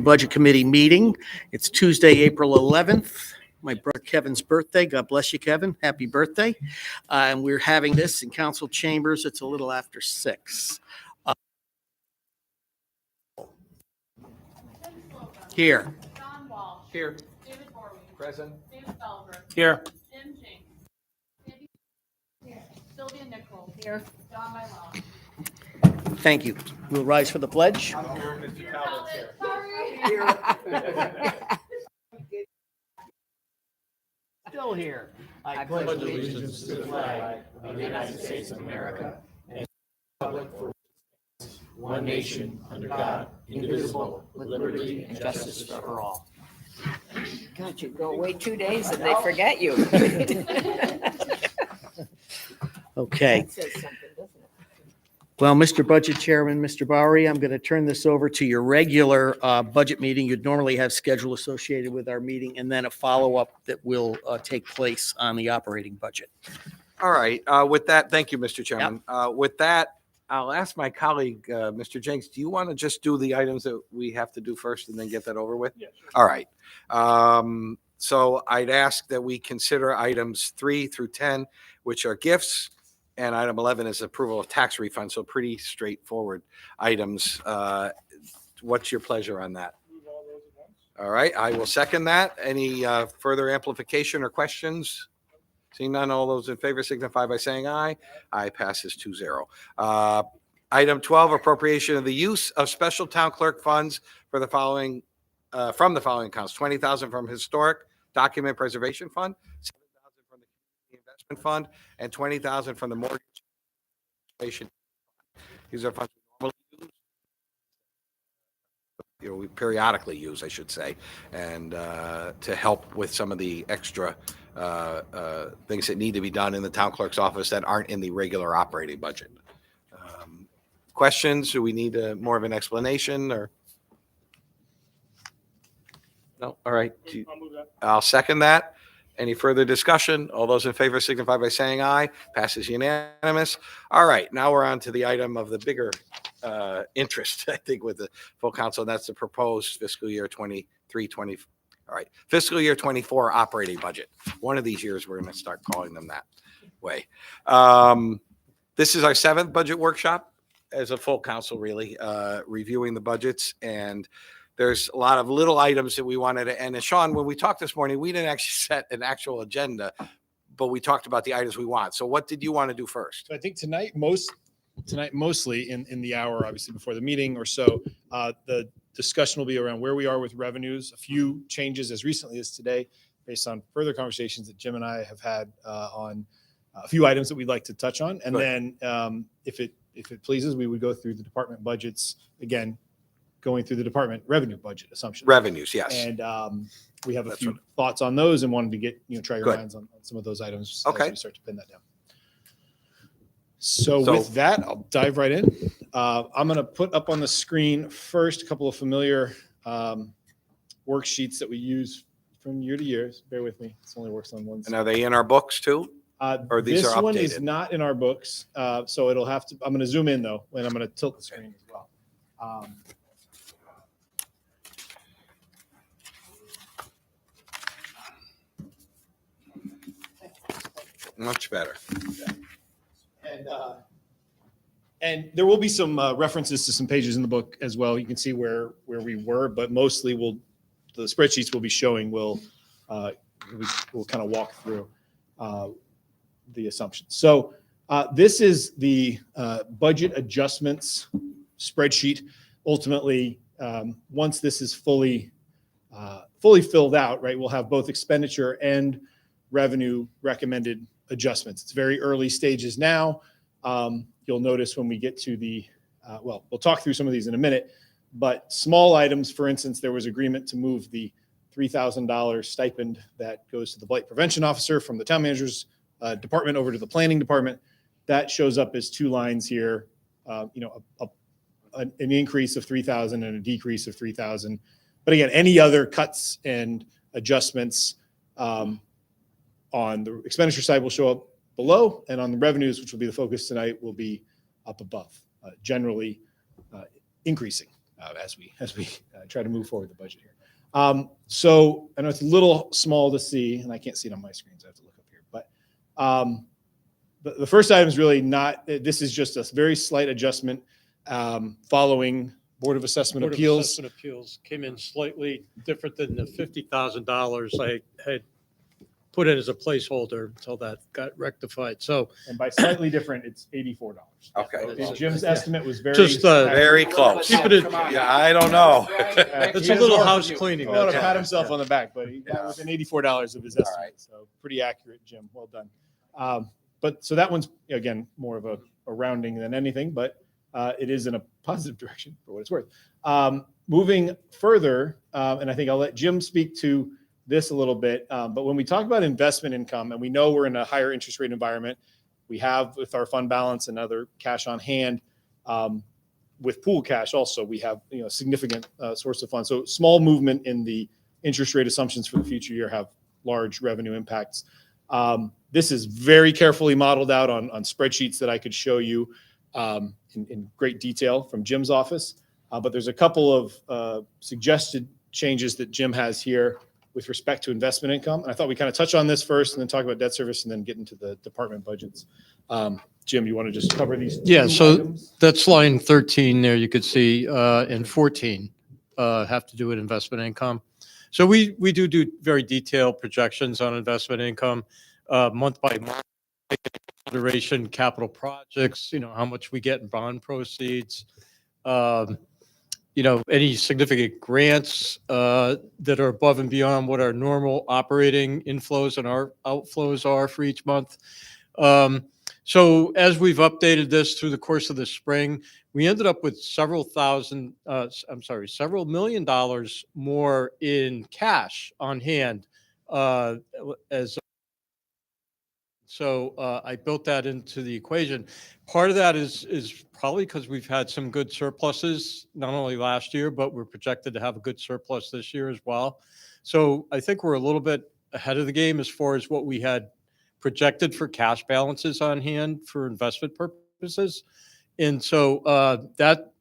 Budget Committee meeting. It's Tuesday, April 11th. My brother Kevin's birthday. God bless you, Kevin. Happy birthday. And we're having this in council chambers. It's a little after 6. Here. John Walsh. Here. David Borwin. Present. David Felber. Here. Jim Jinks. Sandy. Here. Sylvia Nichols. Here. John Mylon. Thank you. We'll rise for the pledge. Still here. I pledge allegiance to the flag of the United States of America and to the republic for one nation under God, indivisible, with liberty and justice for all. God, you go away 2 days and they forget you. Okay. That says something, doesn't it? Well, Mr. Budget Chairman, Mr. Bowery, I'm going to turn this over to your regular budget meeting. You'd normally have schedule associated with our meeting and then a follow-up that will take place on the operating budget. All right. With that, thank you, Mr. Chairman. With that, I'll ask my colleague, Mr. Jenks, do you want to just do the items that we have to do first and then get that over with? Yeah, sure. All right. So I'd ask that we consider items 3 through 10, which are gifts, and item 11 is approval of tax refunds. So pretty straightforward items. What's your pleasure on that? Move all those at once. All right, I will second that. Any further amplification or questions? Seeing none, all those in favor signify by saying aye. Aye passes 2-0. Item 12, appropriation of the use of special town clerk funds for the following, from the following accounts: $20,000 from Historic Document Preservation Fund, $7,000 from the Community Investment Fund, and $20,000 from the Mortgage Administration. These are funds we normally use, we periodically use, I should say, and to help with some of the extra things that need to be done in the town clerk's office that aren't in the regular operating budget. Questions? Do we need more of an explanation or? No? All right. I'll move that. I'll second that. Any further discussion? All those in favor signify by saying aye. Passes unanimous. All right, now we're on to the item of the bigger interest, I think, with the full council, and that's the proposed fiscal year 23-20. All right, fiscal year 24 operating budget. One of these years, we're going to start calling them that way. This is our 7th budget workshop as a full council, really, reviewing the budgets. And there's a lot of little items that we wanted to, and Sean, when we talked this morning, we didn't actually set an actual agenda, but we talked about the items we want. So what did you want to do first? So I think tonight mostly in the hour, obviously before the meeting or so, the discussion will be around where we are with revenues, a few changes as recently as today, based on further conversations that Jim and I have had on a few items that we'd like to touch on. And Good. then if it pleases, we would go through the department budgets again, going through the department revenue budget assumptions. Revenues, yes. And we have a That's few right. thoughts on those and wanted to get, try your Good. minds on some of those items Okay. as we start to pin that down. So So- with that, I'll dive right in. I'm going to put up on the screen first a couple of familiar worksheets that we use from year to year. Bear with me. This only works on one And side. are they in our books too? or these This are one is updated? not in our books, so it'll have to, I'm going to zoom in though, and I'm going to tilt the screen as well. Much better. And there will be some references to some pages in the book as well. You can see where we were, but mostly the spreadsheets we'll be showing will kind of walk through the assumptions. So this is the budget adjustments spreadsheet. Ultimately, once this is fully filled out, right, we'll have both expenditure and revenue recommended adjustments. It's very early stages now. You'll notice when we get to we'll talk through some of these in a minute, but small items, for instance, there was agreement to move the $3,000 stipend that goes to the blight prevention officer from the town manager's department over to the planning department. That shows up as two lines here, an increase of $3,000 and a decrease of $3,000. But again, any other cuts and adjustments on the expenditure side will show up below, and on the revenues, which will be the focus tonight, will be up above, generally increasing. as we try to move forward the budget here. So I know it's a little small to see, and I can't see it on my screen, so I have to look up here. But the first item is really not. This is just a very slight adjustment following Board of Assessment Board of Appeals. Assessment Appeals came in slightly different than the $50,000 I had put it as a placeholder until that got rectified. So And by slightly different, it's $84. Okay. Jim's estimate was very. Just, Very close. keep it in, Yeah, I don't know. it's a little house cleaning. I want to that's all. pat himself on the back, but he got within $84 of his All estimate. right. So pretty accurate, Jim. Well done. But so that one's, again, more of a rounding than anything, but it is in a positive direction for what it's worth. Moving further, and I think I'll let Jim speak to this a little bit, but when we talk about investment income, and we know we're in a higher interest rate environment, we have with our fund balance and other cash on hand, with pool cash also, we have significant source of funds. So small movement in the interest rate assumptions for the future year have large revenue impacts. This is very carefully modeled out on spreadsheets that I could show you in great detail from Jim's office. But there's a couple of suggested changes that Jim has here with respect to investment income. And I thought we kind of touch on this first and then talk about debt service and then get into the department budgets. Jim, you want to just cover these? Yeah, two so items? that's line 13 there, you could see, and 14 have to do with investment income. So we do very detailed projections on investment income, month by month, consideration, capital projects, how much we get in bond proceeds, any significant grants that are above and beyond what our normal operating inflows and our outflows are for each month. So as we've updated this through the course of the spring, we ended up with several million dollars more in cash on hand. So I built that into the equation. Part of that is probably because we've had some good surpluses, not only last year, but we're projected to have a good surplus this year as well. So I think we're a little bit ahead of the game as far as what we had projected for cash balances on hand for investment purposes. And so that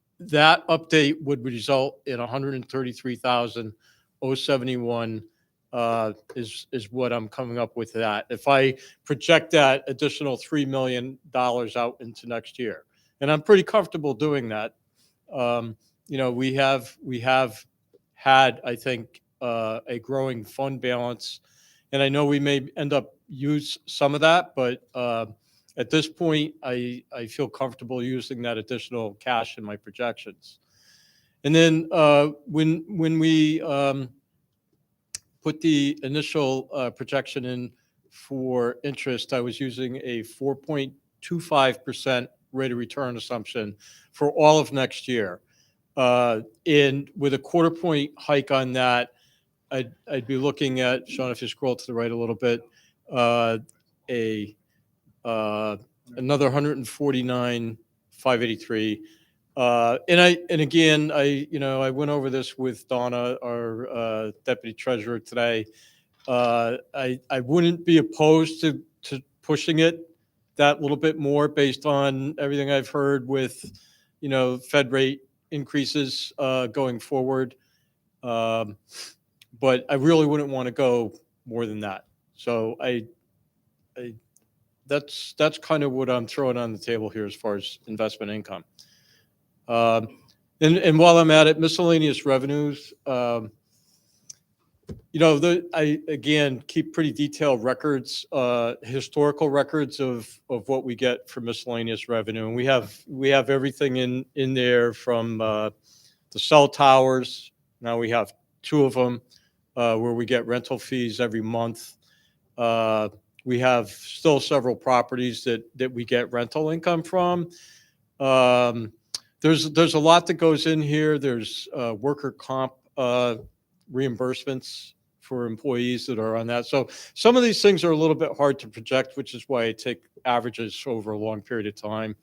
update would result in 133,071 is what I'm coming up with that. If I project that additional $3 million out into next year, and I'm pretty comfortable doing that. We have had, I think, a growing fund balance, and I know we may end up use some of that, but at this point, I feel comfortable using that additional cash in my projections. And then when we put the initial projection in for interest, I was using a 4.25% rate of return assumption for all of next year. And with a quarter point hike on that, I'd be looking at, Sean, if you scroll to the right a little bit, another 149,583. And again, I went over this with Donna, our deputy treasurer today. I wouldn't be opposed to pushing it that little bit more based on everything I've heard with, Fed rate increases going forward. But I really wouldn't want to go more than that. So that's kind of what I'm throwing on the table here as far as investment income. And while I'm at it, miscellaneous revenues, I again keep pretty detailed records, historical records of what we get for miscellaneous revenue, and we have everything in there from the cell towers. Now we have 2 of them where we get rental fees every month. We have still several properties that we get rental income from. There's a lot that goes in here. There's worker comp reimbursements for employees that are on that. So some of these things are a little bit hard to project, which is why I take averages over a long period of time.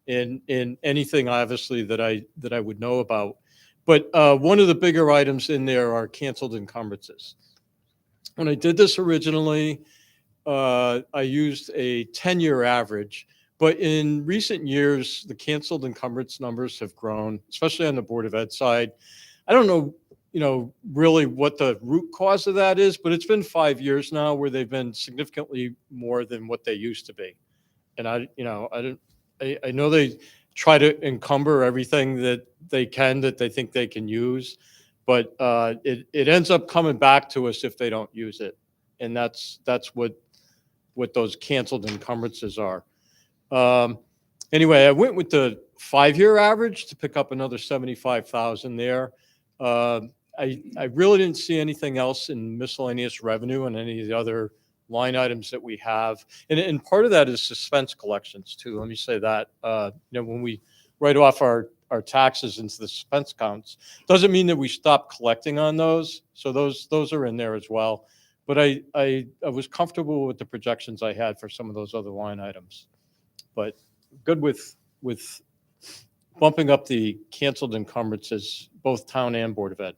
In anything, obviously, that I would know about. But one of the bigger items in there are canceled encumbrances. When I did this originally, I used a 10-year average, But in recent years, the canceled encumbrance numbers have grown, especially on the Board of Ed side. I don't know, really what the root cause of that is, but it's been 5 years now where they've been significantly more than what they used to be. And I know they try to encumber everything that they can, that they think they can use, but it ends up coming back to us if they don't use it. And that's what those canceled encumbrances are. Anyway, I went with the 5-year average to pick up another 75,000 there. I really didn't see anything else in miscellaneous revenue and any of the other line items that we have. And part of that is suspense collections too. Let me say that, when we write off our taxes into the suspense counts, doesn't mean that we stop collecting on those. So those are in there as well. But I was comfortable with the projections I had for some of those other line items. But good with bumping up the canceled encumbrances, both town and Board of Ed.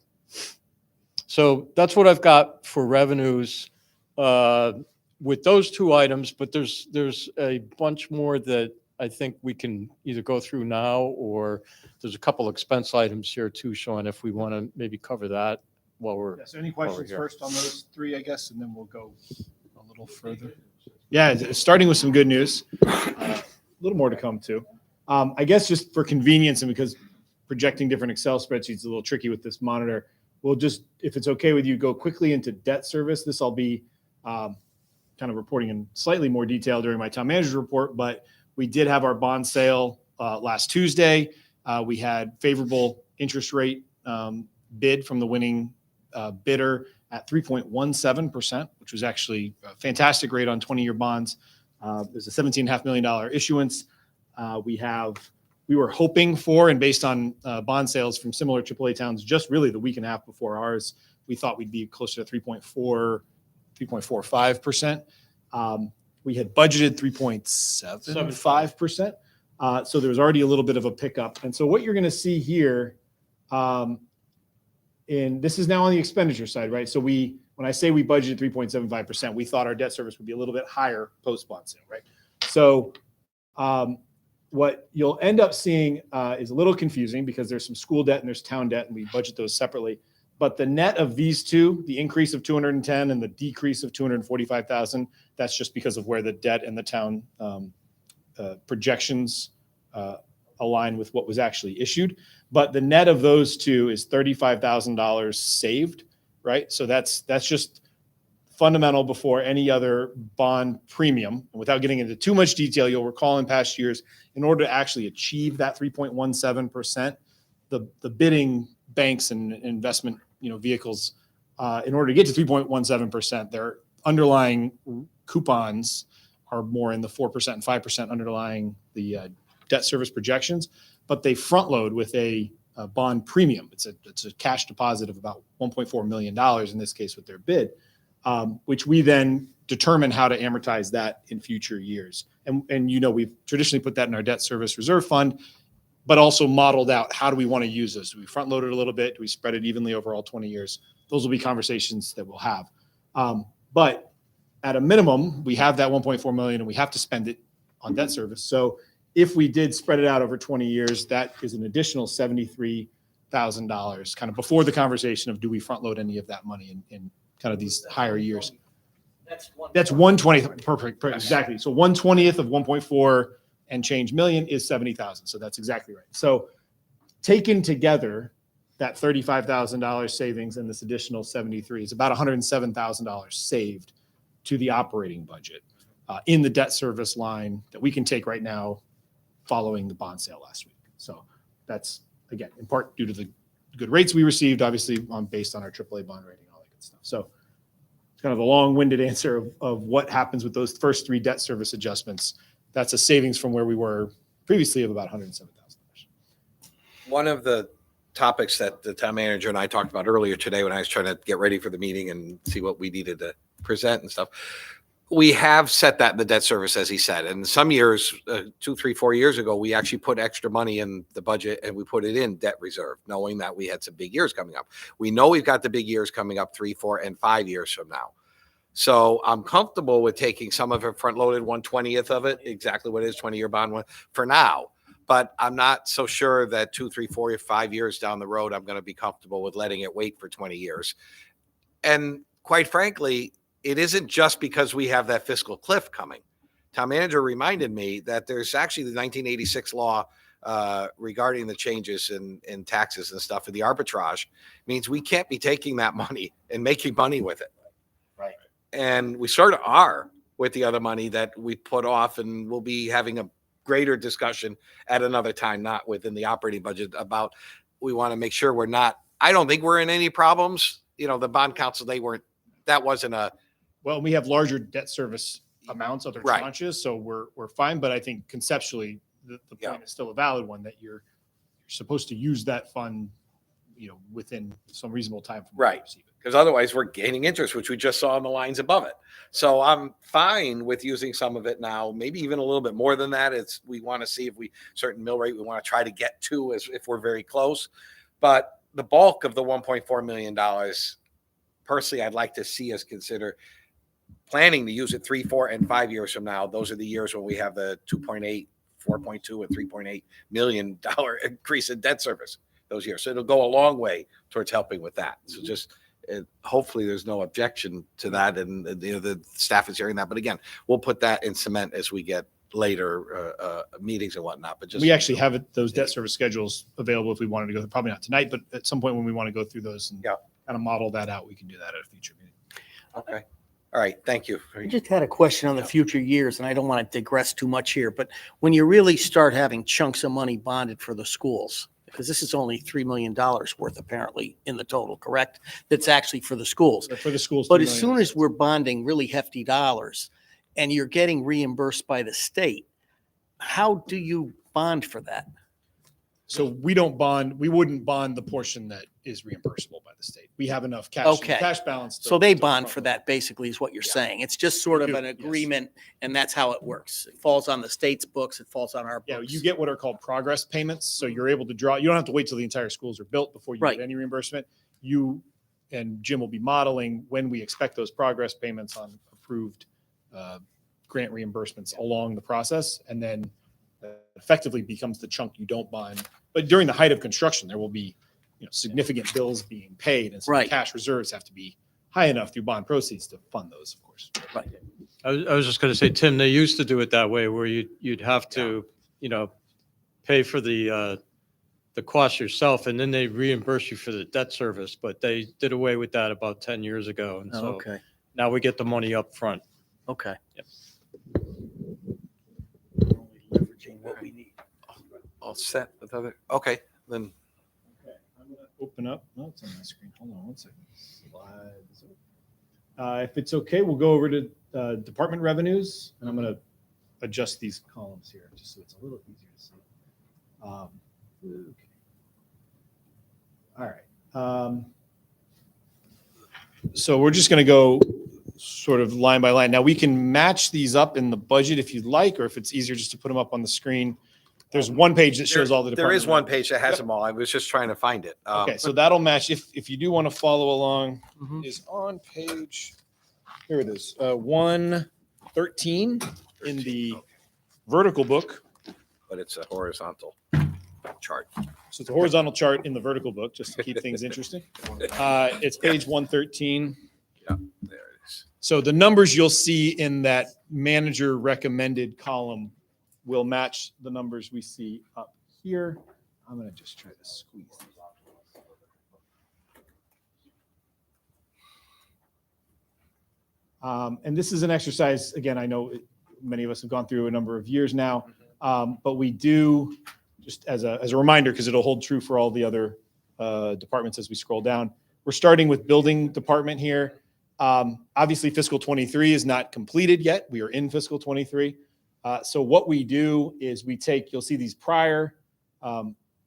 So that's what I've got for revenues with those two items, but there's a bunch more that I think we can either go through now, or there's a couple expense items here too, Sean, if we want to maybe cover that while we're. Yeah, so any Over questions here. first on those three, I guess, and then we'll go a little further. Yeah, starting with some good news. A little more to come too. I guess just for convenience and because projecting different Excel spreadsheets is a little tricky with this monitor, we'll just, if it's okay with you, go quickly into debt service. This I'll be kind of reporting in slightly more detail during my town manager's report, but we did have our bond sale last Tuesday. We had favorable interest rate bid from the winning bidder at 3.17%, which was actually a fantastic rate on 20-year bonds. There's a $17.5 million issuance. We were hoping for, and based on bond sales from similar AAA towns, just really the week and a half before ours, we thought we'd be closer to 3.45%. We had budgeted 3.75%. So there was already a little bit of a pickup. And so what you're going to see here, and this is now on the expenditure side, right? So when I say we budgeted 3.75%, we thought our debt service would be a little bit higher post bond sale, right? So what you'll end up seeing is a little confusing because there's some school debt and there's town debt, and we budget those separately. But the net of these two, the increase of 210 and the decrease of 245,000, that's just because of where the debt and the town projections align with what was actually issued. But the net of those two is $35,000 saved, right? So that's just fundamental before any other bond premium. And without getting into too much detail, you'll recall in past years, in order to actually achieve that 3.17%, the bidding banks and investment vehicles, in order to get to 3.17%, their underlying coupons are more in the 4% and 5% underlying the debt service projections, but they front load with a bond premium. It's a cash deposit of about $1.4 million in this case with their bid, which we then determine how to amortize that in future years. And we've traditionally put that in our debt service reserve fund, but also modeled out how do we want to use this? Do we front load it a little bit? Do we spread it evenly over all 20 years? Those will be conversations that we'll have. But at a minimum, we have that 1.4 million and we have to spend it on debt service. So if we did spread it out over 20 years, that is an additional $73,000 kind of before the conversation of do we front load any of that money in kind of these higher years. That's 1/20th. Perfect. Exactly. So 1/20th of 1.4 and change million is 70,000. So that's exactly right. So taken together, that $35,000 savings and this additional 73 is about $107,000 saved to the operating budget in the debt service line that we can take right now following the bond sale last week. So that's, again, in part due to the good rates we received, obviously based on our AAA bond rating, all that good stuff. So it's kind of a long-winded answer of what happens with those first three debt service adjustments. That's a savings from where we were previously of about $107,000. One of the topics that the town manager and I talked about earlier today when I was trying to get ready for the meeting and see what we needed to present and stuff, we have set that in the debt service, as he said. And some years, 2, 3, 4 years ago, we actually put extra money in the budget and we put it in debt reserve, knowing that we had some big years coming up. We know we've got the big years coming up 3, 4, and 5 years from now. So I'm comfortable with taking some of it front loaded, 1/20th of it, exactly what it is, 20-year bond one for now. But I'm not so sure that 2, 3, 4, or 5 years down the road, I'm going to be comfortable with letting it wait for 20 years. And quite frankly, it isn't just because we have that fiscal cliff coming. Town manager reminded me that there's actually the 1986 law regarding the changes in taxes and stuff, and the arbitrage means we can't be taking that money and making money with it. Right. And we sort of are with the other money that we put off, and we'll be having a greater discussion at another time, not within the operating budget, about we want to make sure we're not, I don't think we're in any problems. You know, the bond council, that wasn't a, Well, we have larger debt service amounts, other Right. tranches, so we're fine. But I think conceptually, the Yeah. point is still a valid one, that you're supposed to use that fund, within some reasonable time from when you Right. receive it. because otherwise we're gaining interest, which we just saw in the lines above it. So I'm fine with using some of it now, maybe even a little bit more than that. We want to see if certain mill rate we want to try to get to as if we're very close. But the bulk of the $1.4 million, personally, I'd like to see us consider planning to use it 3, 4, and 5 years from now. Those are the years when we have the 2.8, 4.2, and $3.8 million increase in debt service those years. So it'll go a long way towards helping with that. So just hopefully there's no objection to that, and the staff is hearing that. But again, we'll put that in cement as we get later meetings and whatnot. But We actually have those debt service schedules available if we wanted to go, probably not tonight, but at some point when we want to go through those and Yeah. kind of model that out, we can do that at a future meeting. Okay. All right. Thank you. I just had a question on the future years, and I don't want to digress too much here, but when you really start having chunks of money bonded for the schools, because this is only $3 million worth apparently in the total, correct? That's actually for the schools. For the schools. But $2 as million. soon as we're bonding really hefty dollars and you're getting reimbursed by the state, how do you bond for that? So we wouldn't bond the portion that is reimbursable by the state. We have enough Okay. cash balance. So they to bond front for load. that basically is what you're Yeah. saying. It's just sort of We do, an yes. agreement and that's how it works. It falls on the state's books. It falls on our Yeah, books. you get what are called progress payments. So you're able to draw, you don't have to wait till the entire schools are built before you Right. get any reimbursement. You and Jim will be modeling when we expect those progress payments on approved grant reimbursements along the process. And then effectively becomes the chunk you don't bond. But during the height of construction, there will be significant bills being paid. And so Right. cash reserves have to be high enough through bond proceeds to fund those, of course. I was just going to say, Tim, they used to do it that way where you'd have to, pay for the cost yourself and then they reimburse you for the debt service. But they did away with that about 10 years ago. And Oh, so okay. now we get the money up front. Okay. Yep. Leveraging what we need. All set with other, okay, then. Okay, I'm gonna open up. No, it's on my screen. Hold on one second. Slides. If it's okay, we'll go over to department revenues, and I'm gonna adjust these columns here just so it's a little easier to see. Okay. All right. So we're just gonna go sort of line by line. Now we can match these up in the budget if you'd like, or if it's easier just to put them up on the screen. There's one page that shows all the There is department one revenues. page that has Yep. them all. I was just trying to find it. Okay, so that'll match. If you do want to follow along, Mhm. is on page, here it is, 113 in the vertical book. But it's a horizontal chart. So it's a horizontal chart in the vertical book, just to keep things interesting. It's page 113. There it is. So the numbers you'll see in that manager recommended column will match the numbers we see up here. I'm going to just try to squeeze these out. And this is an exercise, again, I know many of us have gone through a number of years now, but we do, just as a reminder, because it'll hold true for all the other departments as we scroll down. We're starting with building department here. Obviously, fiscal 23 is not completed yet. We are in fiscal 23. So what we do is you'll see these prior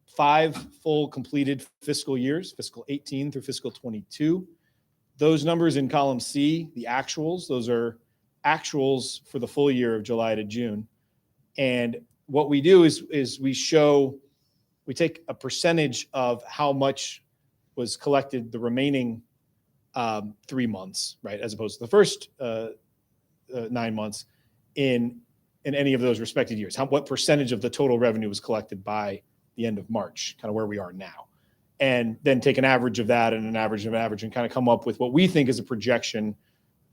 5 full completed fiscal years, fiscal 18 through fiscal 22. Those numbers in column C, the actuals, those are actuals for the full year of July to June. And what we do is we take a percentage of how much was collected the remaining 3 months, right, as opposed to the first 9 months in any of those respective years. What percentage of the total revenue was collected by the end of March, kind of where we are now, and then take an average of that and an average of an average and kind of come up with what we think is a projection.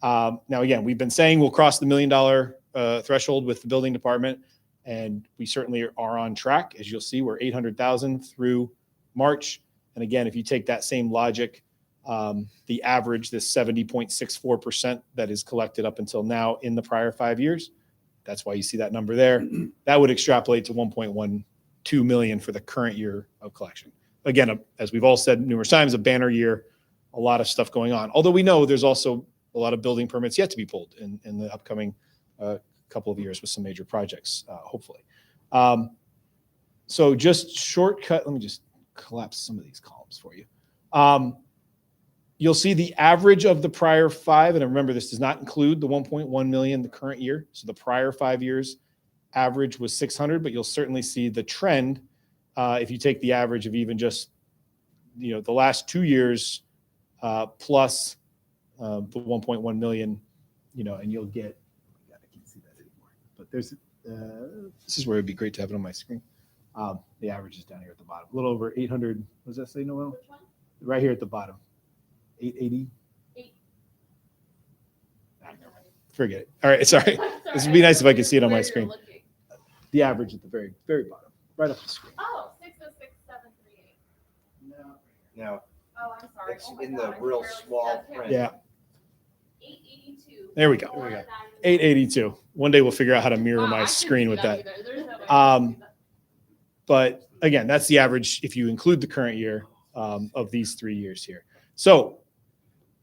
Now, again, we've been saying we'll cross the $1 million threshold with the building department, and we certainly are on track. As you'll see, we're 800,000 through March. And again, if you take that same logic, the average, this 70.64% that is collected up until now in the prior 5 years, that's why you see that number there. That would extrapolate to 1.12 million for the current year of collection. Again, as we've all said numerous times, a banner year, a lot of stuff going on. Although we know there's also a lot of building permits yet to be pulled in the upcoming couple of years with some major projects, hopefully. So just shortcut, let me just collapse some of these columns for you. You'll see the average of the prior 5, and remember, this does not include the 1.1 million the current year. So the prior 5 years average was 600, but you'll certainly see the trend if you take the average of even just the last 2 years plus the 1.1 million, and you'll get. I can't see that anymore, but there's this is where it'd be great to have it on my screen. The average is down here at the bottom, a little over 800. What does that say, Noel? Which one? Right here at the bottom. 880. Forget it. All right, sorry. This would be nice if I could see it on my screen. The average at the very, very bottom, right up the screen. Oh, 606,738. Now, Oh, I'm sorry. it's Oh my in God, the I can real barely see small that. print. Yeah, 882. there we go. Or 9. 882. One day we'll figure out how to mirror Wow, I my can't screen see with that. either. There's no way I can see that. But again, that's the average if you include the current year of these 3 years here. So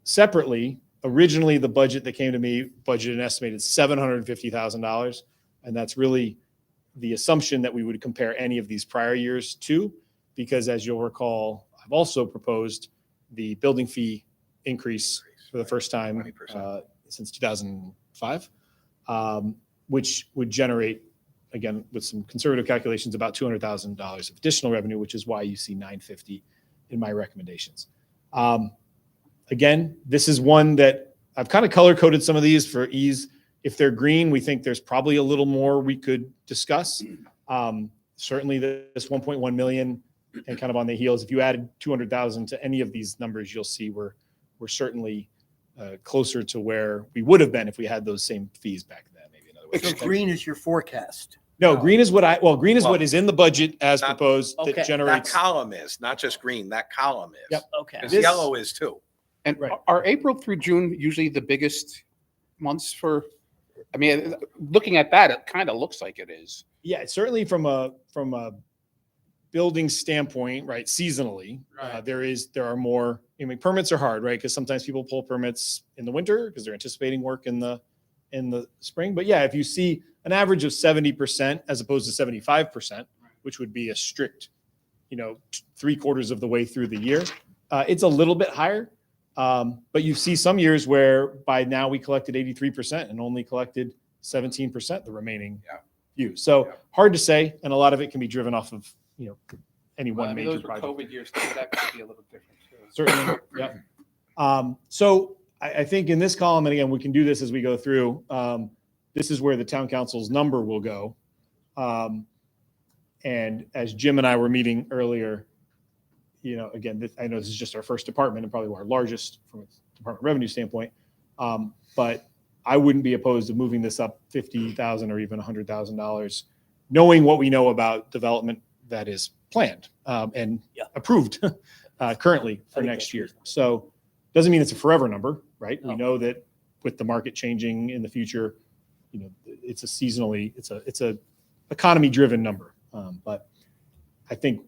separately, originally the budget that came to me budgeted an estimated $750,000, and that's really the assumption that we would compare any of these prior years to, because as you'll recall, I've also proposed the building fee increase for the first time 20%. Since 2005, which would generate, again, with some conservative calculations, about $200,000 of additional revenue, which is why you see 950 in my recommendations. Again, this is one that I've kind of color coded some of these for ease. If they're green, we think there's probably a little more we could discuss. Certainly this 1.1 million and kind of on the heels, if you added 200,000 to any of these numbers, you'll see we're certainly closer to where we would have been if we had those same fees back then, maybe another way. So green is your forecast. No, green is green is Well, what is in the budget as not- proposed Okay. that That generates. column is, not just green, that column is. Yep. Okay. Because This- yellow is too. And Right. are April through June usually the biggest months for, I mean, looking at that, it kind of looks like it is. Yeah, certainly from a building standpoint, right, seasonally, Right. there are more, I mean, permits are hard, right? Because sometimes people pull permits in the winter because they're anticipating work in the spring. But yeah, if you see an average of 70% as opposed to 75%, which would be a strict, 3/4 of the way through the year, it's a little bit higher. But you see some years where by now we collected 83% and only collected 17% the remaining few. So Yeah. hard to say, and a lot of it can be driven off of any Well, one I mean, major those were project. COVID years, so that could be a little different too. Certainly, yep. So I think in this column, and again, we can do this as we go through, this is where the town council's number will go. And as Jim and I were meeting earlier, again, I know this is just our first department and probably our largest from a department revenue standpoint. But I wouldn't be opposed to moving this up $50,000 or even $100,000, knowing what we know about development that is planned and approved currently for I think next that's year. reasonable. So doesn't mean it's a forever number, right? We No. know that with the market changing in the future, it's a seasonally, it's a economy driven number. But I think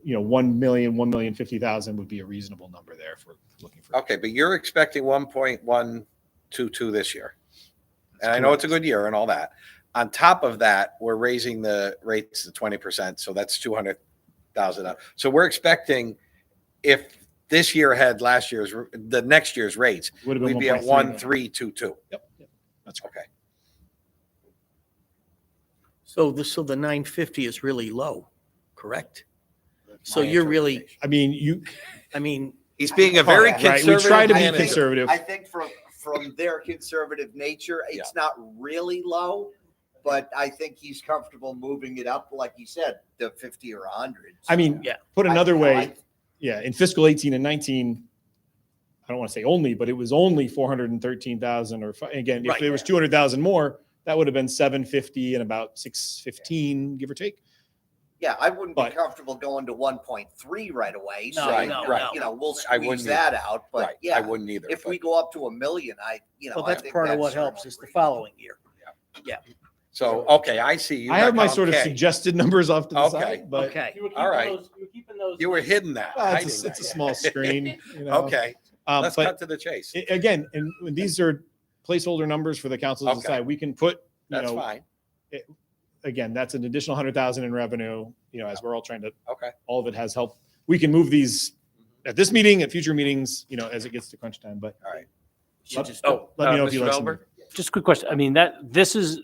1,050,000 would be a reasonable number there if we're looking for. Okay, but you're expecting 1.122 this year. And I know it's a good year and all that. On top of that, we're raising the rates to 20%, so that's 200,000. So we're expecting, if this year had the next year's rates, Would have been we'd be at 1.3 million. 1,322. Yep. That's correct. Okay. So the 950 is really low, correct? So My you're really, interpretation. I mean, I mean, He's being a very Right, conservative. we try to be manager. conservative. I think from their conservative nature, it's not really low, but I think he's comfortable moving it up, like you said, to 50 or 100. I mean, Yeah. put another I- way, yeah, in fiscal 18 and 19, I don't want to say only, but it was only 413,000 or again, if Right. there was 200,000 more, that would have been 750 and about 615, give or take. Yeah, I wouldn't But- be comfortable going to 1.3 right away. No, saying, no, right. no. You know, we'll I wouldn't squeeze that out, Right. but I yeah, wouldn't either. if but- we go up to 1 million, Well, that's I think part of what that's helps is the reasonable. following year. So, okay, I see. You I have my got- sort of okay. suggested numbers off to the Okay. side, but Okay. All right. You were keeping those. You were hidden that. well, hiding it's that, a yeah. small screen. You know? Okay, let's But cut to the chase. again, and when these are placeholder numbers for the council to Okay. decide. We can put, you That's know, fine. again, that's an additional 100,000 in revenue, you know, as we're all trying to, Okay. all of it has help. We can move these at this meeting, at future meetings, you know, as it gets to crunch time, but All right. let, Oh, let me know if Mr. you like some. Velber? Just a quick question. I mean, this is,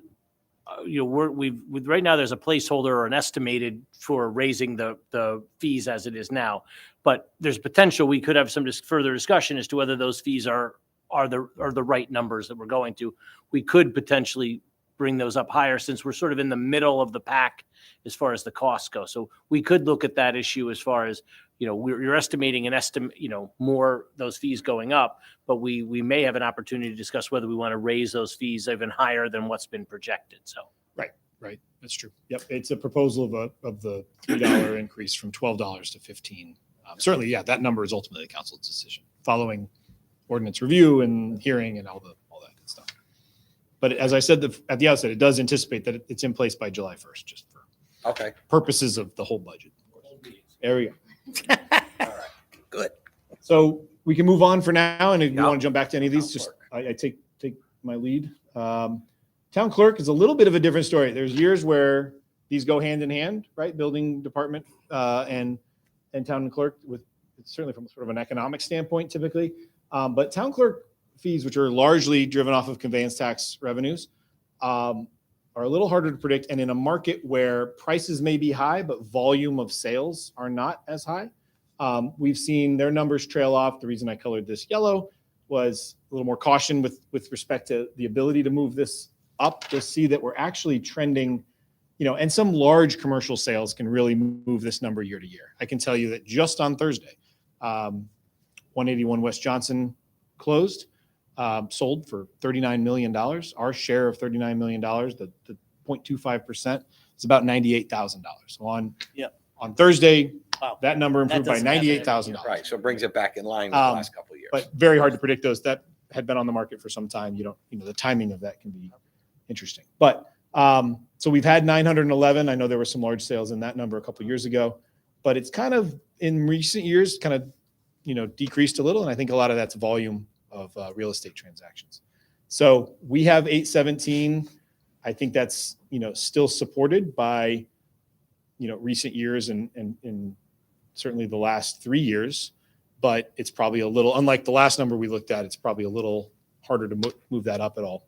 right now, there's a placeholder or an estimated for raising the fees as it is now. But there's potential, we could have some further discussion as to whether those fees are the right numbers that we're going to. We could potentially bring those up higher since we're sort of in the middle of the pack as far as the costs go. So we could look at that issue as far as, you're estimating more those fees going up, but we may have an opportunity to discuss whether we want to raise those fees even higher than what's been projected. So. Right, that's true. Yep, it's a proposal of the $3 increase from $12 to 15. Certainly, yeah, that number is ultimately the council's decision, following ordinance review and hearing and all that good stuff. But as I said at the outset, it does anticipate that it's in place by July 1st, just for Okay. purposes of the whole budget. There we go. Good. So we can move on for now, and if you Yeah. want to jump back to any of these, Town just I take my lead. Town clerk is a little bit of a different story. There's years where these go hand in hand, right? Building department and town clerk, with certainly from sort of an economic standpoint, typically. But town clerk fees, which are largely driven off of conveyance tax revenues, are a little harder to predict. And in a market where prices may be high, but volume of sales are not as high, we've seen their numbers trail off. The reason I colored this yellow was a little more caution with respect to the ability to move this up, to see that we're actually trending, and some large commercial sales can really move this number year to year. I can tell you that just on Thursday, 181 West Johnson closed, sold for $39 million. Our share of $39 million, the 0.25%, is about $98,000. So on Thursday, Wow. that number improved by doesn't happen every $98,000. Right. So it brings it back in line with the last couple of years. But very hard to predict those. That had been on the market for some time. The timing of that can be interesting. But so we've had 911. I know there were some large sales in that number a couple of years ago, but it's kind of in recent years kind of decreased a little. And I think a lot of that's volume of real estate transactions. So we have 817. I think that's still supported by recent years and certainly the last 3 years. But it's probably a little, unlike the last number we looked at, it's probably a little harder to move that up at all.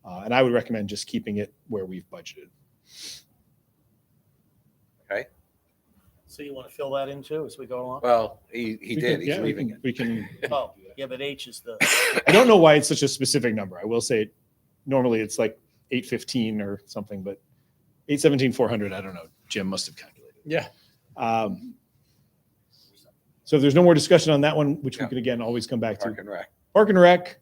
And I would recommend just keeping it where we've budgeted. Okay. So you want to fill that in too as we go along? Well, he We did. can- He's yeah, we leaving can- it. We can, Oh, yeah, but H is the, I don't know why it's such a specific number. I will say normally it's like 815 or something, but 817, 400, I don't know. Jim must have calculated. Yeah. So if there's no more discussion on that one, which we Yeah. could again always come back to. Park and Rec. Park and Rec,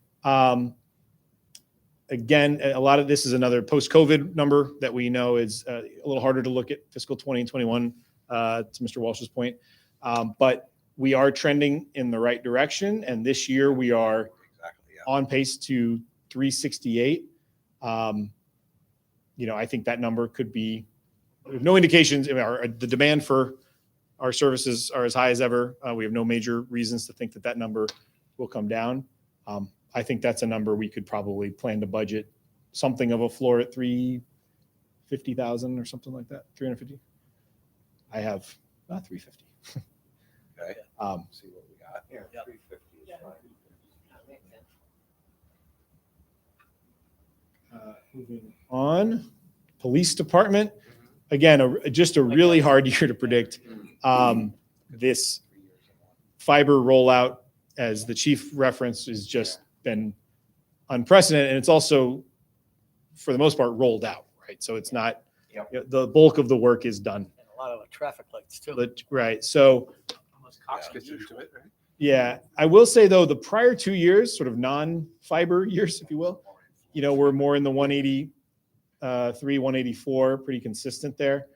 again, a lot of this is another post-COVID number that we know is a little harder to look at fiscal 20 and 21, to Mr. Walsh's point. But we are trending in the right direction. And this year we are Exactly. Yeah. on pace to 368. I think that number could be, no indications, the demand for our services are as high as ever. We have no major reasons to think that number will come down. I think that's a number we could probably plan to budget something of a floor at 350,000 or something like that, 350. I have 350. Okay. Um, See what we got. Yeah, Yeah. 350 is fine. Moving on, police department. Again, just a really hard year to predict. This fiber rollout as the chief referenced, has just been unprecedented. And it's also, for the most part, rolled out, right? So it's not, Yep. you know, the bulk of the work is done. And a lot of the traffic lights too. Right. So, Cox gets into it, right? yeah, I will say though, the prior 2 years, sort of non-fiber years, if you will, you know, we're more in the 183, 184, pretty consistent there.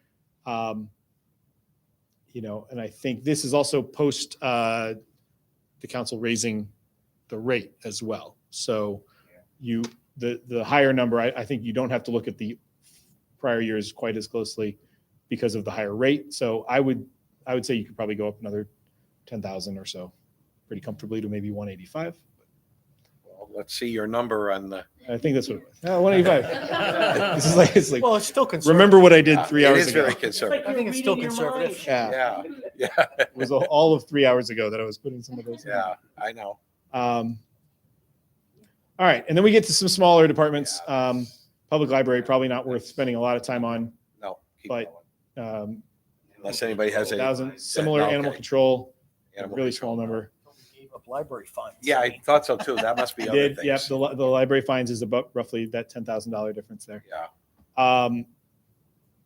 You know, and I think this is also post the council raising the rate as well. So the higher number, I think you don't have to look at the prior years quite as closely because of the higher rate. So I would say you could probably go up another 10,000 or so pretty comfortably to maybe 185. Well, let's see your number on the. I think that's what it was. 185. This is like, it's like, Well, it's still conservative. remember what I did 3 It hours is ago. very conservative. I think it's still conservative. Yeah, Yeah, yeah, it was all of 3 hours ago that I was putting some of those in. yeah, I know. All right, and then we get to some smaller departments. Public library, probably not worth spending a lot of time on. No. keep But, going. Unless anybody has a. 1,000, similar Okay. animal control, Animal really control. small number. Gave up library funds. Yeah, I thought so too. That must be We other did, yep, things. the library fines is about roughly that $10,000 difference there. Yeah.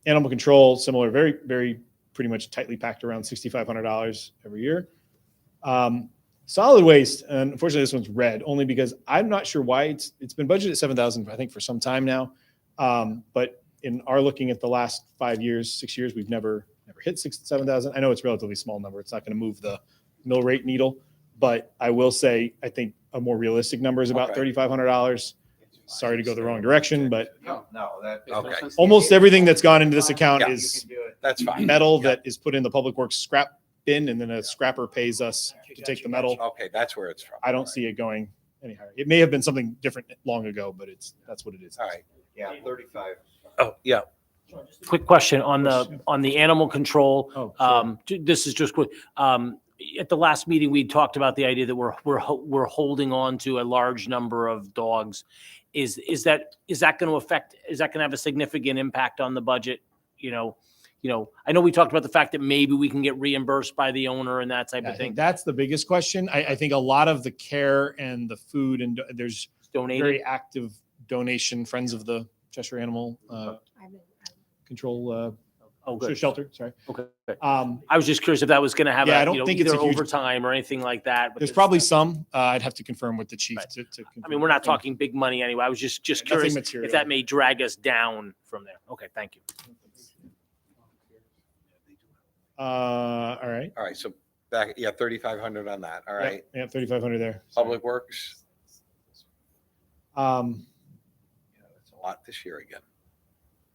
Animal control, similar, very, very, pretty much tightly packed around $6,500 every year. Solid waste, and unfortunately this one's red, only because I'm not sure why it's been budgeted at 7,000, I think, for some time now. But in our looking at the last 5 years, 6 years, we've never hit 7,000. I know it's a relatively small number. It's not going to move the mill rate needle, but I will say, I think a more realistic number is about Okay. $3,500. Sorry to go the wrong direction, but No, that. Okay. almost everything that's gone into this account Yeah. is That's fine. metal that is put in the public works scrap bin, and then a scrapper pays us to take the metal. Okay, that's where it's from. I don't see it going any higher. It may have been something different long ago, but that's what it is. All right. Yeah, 35. Oh, yeah. Quick question on the animal control. Oh, sure. This is just quick. At the last meeting, we talked about the idea that we're holding on to a large number of dogs. Is that going to affect? Is that going to have a significant impact on the budget? You know, I know we talked about the fact that maybe we can get reimbursed by the owner and that type I of think thing. that's the biggest question. I think a lot of the care and the food, and there's Donated. very active donation, Friends of the Cheshire Animal Control Oh, good. Shelter, sorry. Okay. Um, I was just curious if that was going to have Yeah, I a, don't think it's either a huge- overtime or anything like that. but There's probably some, I'd have to confirm with the chief Right. to I confirm. mean, we're not talking big money anyway. I was just Nothing curious material. if that may drag us down from there. Okay, thank you. All right. All right, so back, 3,500 on that. All right. Yeah, 3,500 there. Sorry. Public Works, Um, yeah, that's a lot this year again.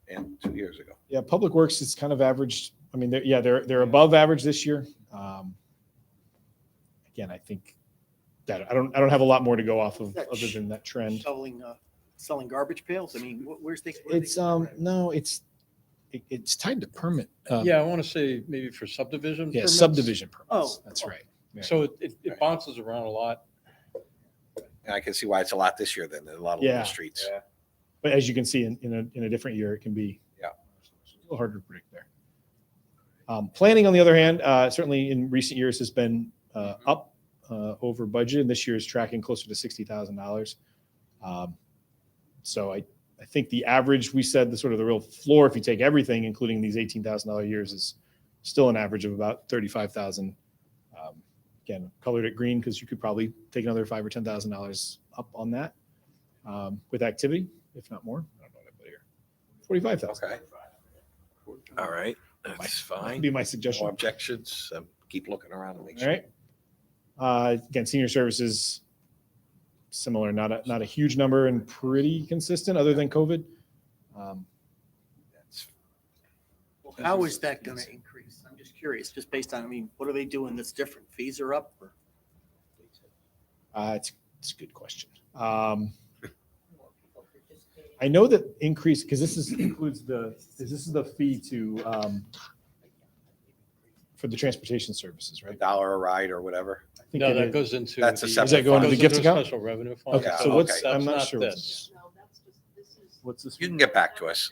And 2 years ago. Yeah, Public Works is kind of averaged. I mean, they're above average this year. Again, I think that I don't have a lot more to go off of That other than that trend. Selling garbage pails. I mean, where's the? It's no, it's tied to permit. Yeah, I want to say maybe for subdivision. Yeah, permits. subdivision permits. Oh. That's right. Yeah. So it bounces around a lot. And I can see why it's a lot this year than a lot of Yeah. the streets. Yeah. But as you can see in a different year, it can be Yeah. a little harder to predict there. Planning, on the other hand, certainly in recent years has been up over budget, and this year is tracking closer to $60,000. So I think the average, we said the sort of the real floor, if you take everything, including these $18,000 years, is still an average of about $35,000. Again, colored it green because you could probably take another $5,000 or $10,000 up on that with activity, if not more. I don't know what I put here. 45,000. Okay. All right, that's Would fine. be my No suggestion. objections. Keep looking around and make All sure. right. Again, senior services, similar, not a huge number and pretty consistent other than COVID. That's- How is that going to increase? I'm just curious, just based on, I mean, what are they doing that's different? Fees are up or? It's a good question. I know that increase, because this includes this is the fee to, for the transportation services, A right? dollar a ride or whatever. I think No, it that is. goes into. That's a the- separate Does that go into goes the gift a account? Special revenue fund. Okay, Yeah, so what's, okay. I'm not That's sure not what's this. this. What's this? You can get back to us.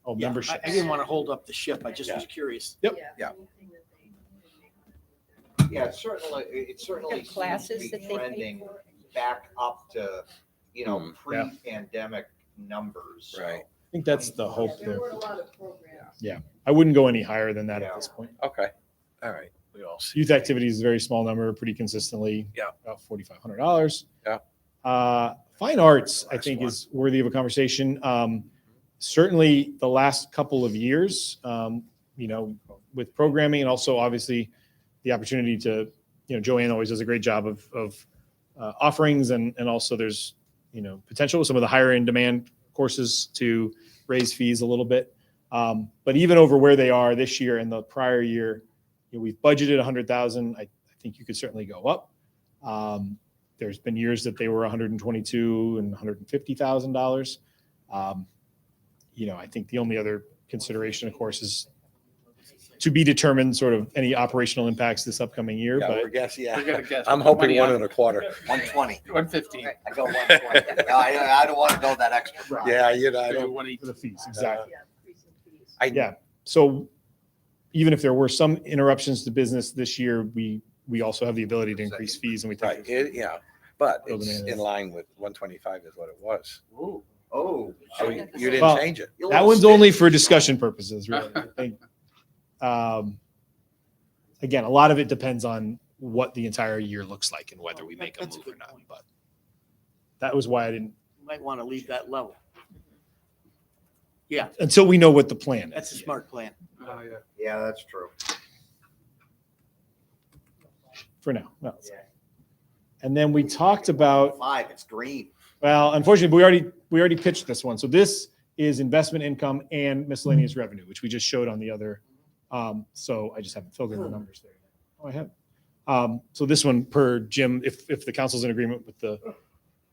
Oh, Yeah, membership. I didn't want to hold up the ship. I just was curious. Yep. Yeah. Yeah, it certainly The classes seems to that be they pay trending for. back up to, Yeah. pre-pandemic numbers. so. I think that's the hope there. There were a lot of programs. I wouldn't go any higher than that Yeah. at this point. Okay. All right. We all see. Youth activities is a very small number, pretty consistently. Yeah. About $4,500. Yeah. Fine arts, I Last think, one. is worthy of a conversation. Certainly the last couple of years, with programming and also obviously the opportunity to, Joanne always does a great job of offerings and also there's, potential with some of the higher in demand courses to raise fees a little bit. But even over where they are this year and the prior year, we've budgeted 100,000. I think you could certainly go up. There's been years that they were 122 and $150,000. I think the only other consideration, of course, is to be determined sort of any operational impacts this upcoming year. Yeah, But we're guessing, We're yeah. gonna guess. I'm hoping Money 1.25. 120. 115. I go 120. No, I don't want to go that extra. route. Yeah, I Maybe don't, 118. for the fees, exactly. I, So even if there were some interruptions to business this year, we also have the ability to increase fees and we right, think. yeah, but Building it's it in is. line with 125 is what it was. Oh. So you didn't Well, change it. That one's only for discussion purposes, really. I think. Again, a lot of it depends on what the entire year looks like and whether we make a That's a move or good not. point. But that was why I didn't, You might want to leave that level. until we know what the plan is. That's a smart plan. Yeah, that's true. For now. No. Yeah. And then we talked about, 5, it's green. well, unfortunately, we already pitched this one. So this is investment income and miscellaneous revenue, which we just showed on the other. So I just haven't filled in the numbers there. Oh, I have. So this one per Jim, if the council's in agreement with the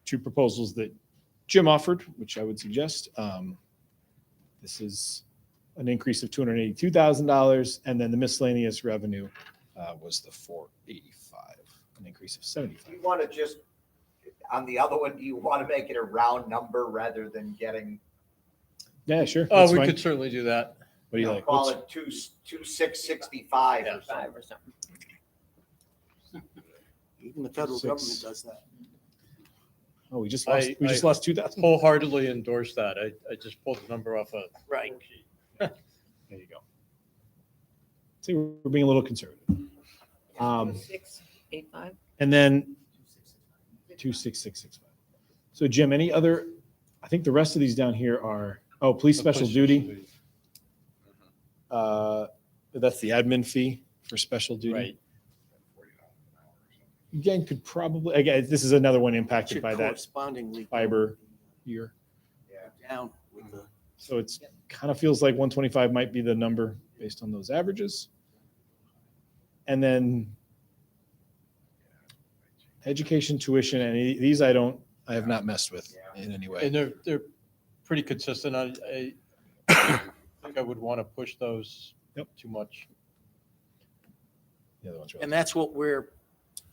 two proposals that Jim offered, which I would suggest, this is an increase of $282,000, and then the miscellaneous revenue was the 485, an increase of 75. You want to just, on the other one, do you want to make it a round number rather than getting, Yeah, sure. Oh, that's we fine. could certainly do that. What do you like? call What's- it 2665 or something? 5 or something. Even the federal Six. government does that. Oh, we just I- lost 2,000. Wholeheartedly endorse that. I just pulled the number off a Right. There you go. See, we're being a little conservative. 685. And then 26665. So Jim, any other, I think the rest of these down here are, police special duty. That's the admin fee for special duty. Right. Again, this is another one impacted Should by that correspondingly go fiber year. down with the. So it's kind of feels like 125 might be the number based on those averages. And then education, tuition, and these I have not messed with in any way. And they're pretty consistent. I think I would want to push those Yep. too much. The other ones are- And that's what we're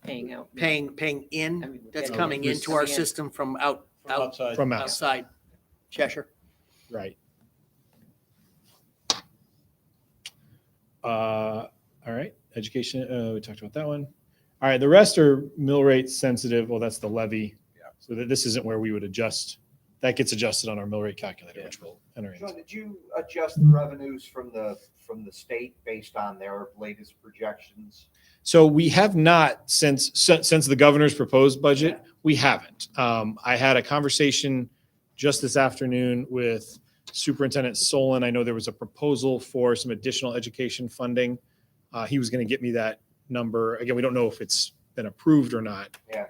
Paying out. paying I in. mean, That's getting coming it into our coming in. system from From outside. From out, outside Cheshire. right. All right, education, we talked about that one. All right, the rest are mill rate sensitive. Well, that's the levy. Yeah. So that this isn't where we would adjust. That gets adjusted on our mill rate calculator, Yeah. which we'll enter in. John, did you adjust the revenues from the state based on their latest projections? So we have not since the governor's proposed budget, we haven't. I had a conversation just this afternoon with Superintendent Solon. I know there was a proposal for some additional education funding. He was going to get me that number. Again, we don't know if it's been approved or not. Yeah.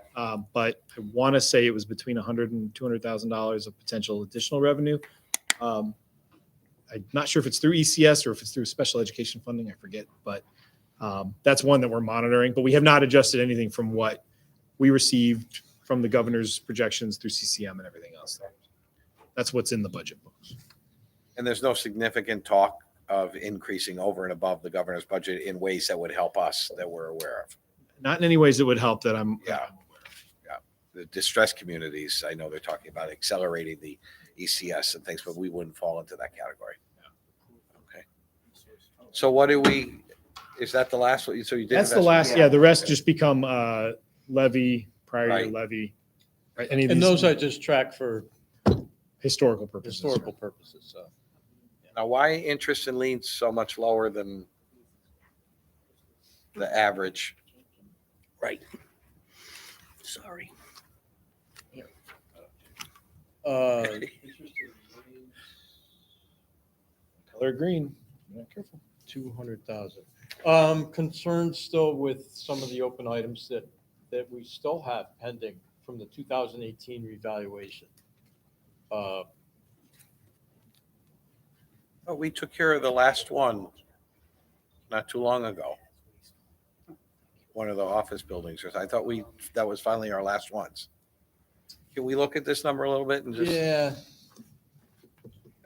But I want to say it was between $100,000 and $200,000 of potential additional revenue. I'm not sure if it's through ECS or if it's through special education funding. I forget, but that's one that we're monitoring. But we have not adjusted anything from what we received from the governor's projections through CCM and everything else. That's what's in the budget books. And there's no significant talk of increasing over and above the governor's budget in ways that would help us that we're aware of. Not in any ways that would help that I'm. Yeah. The distressed communities, I know they're talking about accelerating the ECS and things, but we wouldn't fall into that category. Okay. So what do we, Is that the last one? So you did? That's the investment? last, yeah, the rest just become levy, prior year Right. levy, right? Any of And those these I just track for historical purposes. historical purposes, so. Now, why interest and liens so much lower than the average? Right. Sorry. Uh, Color green. Yeah, careful. 200,000. Concerned still with some of the open items that we still have pending from the 2018 revaluation. Oh, we took care of the last one not too long ago. One of the office buildings. I thought that was finally our last ones. Can we look at this number a little bit and just? Yeah,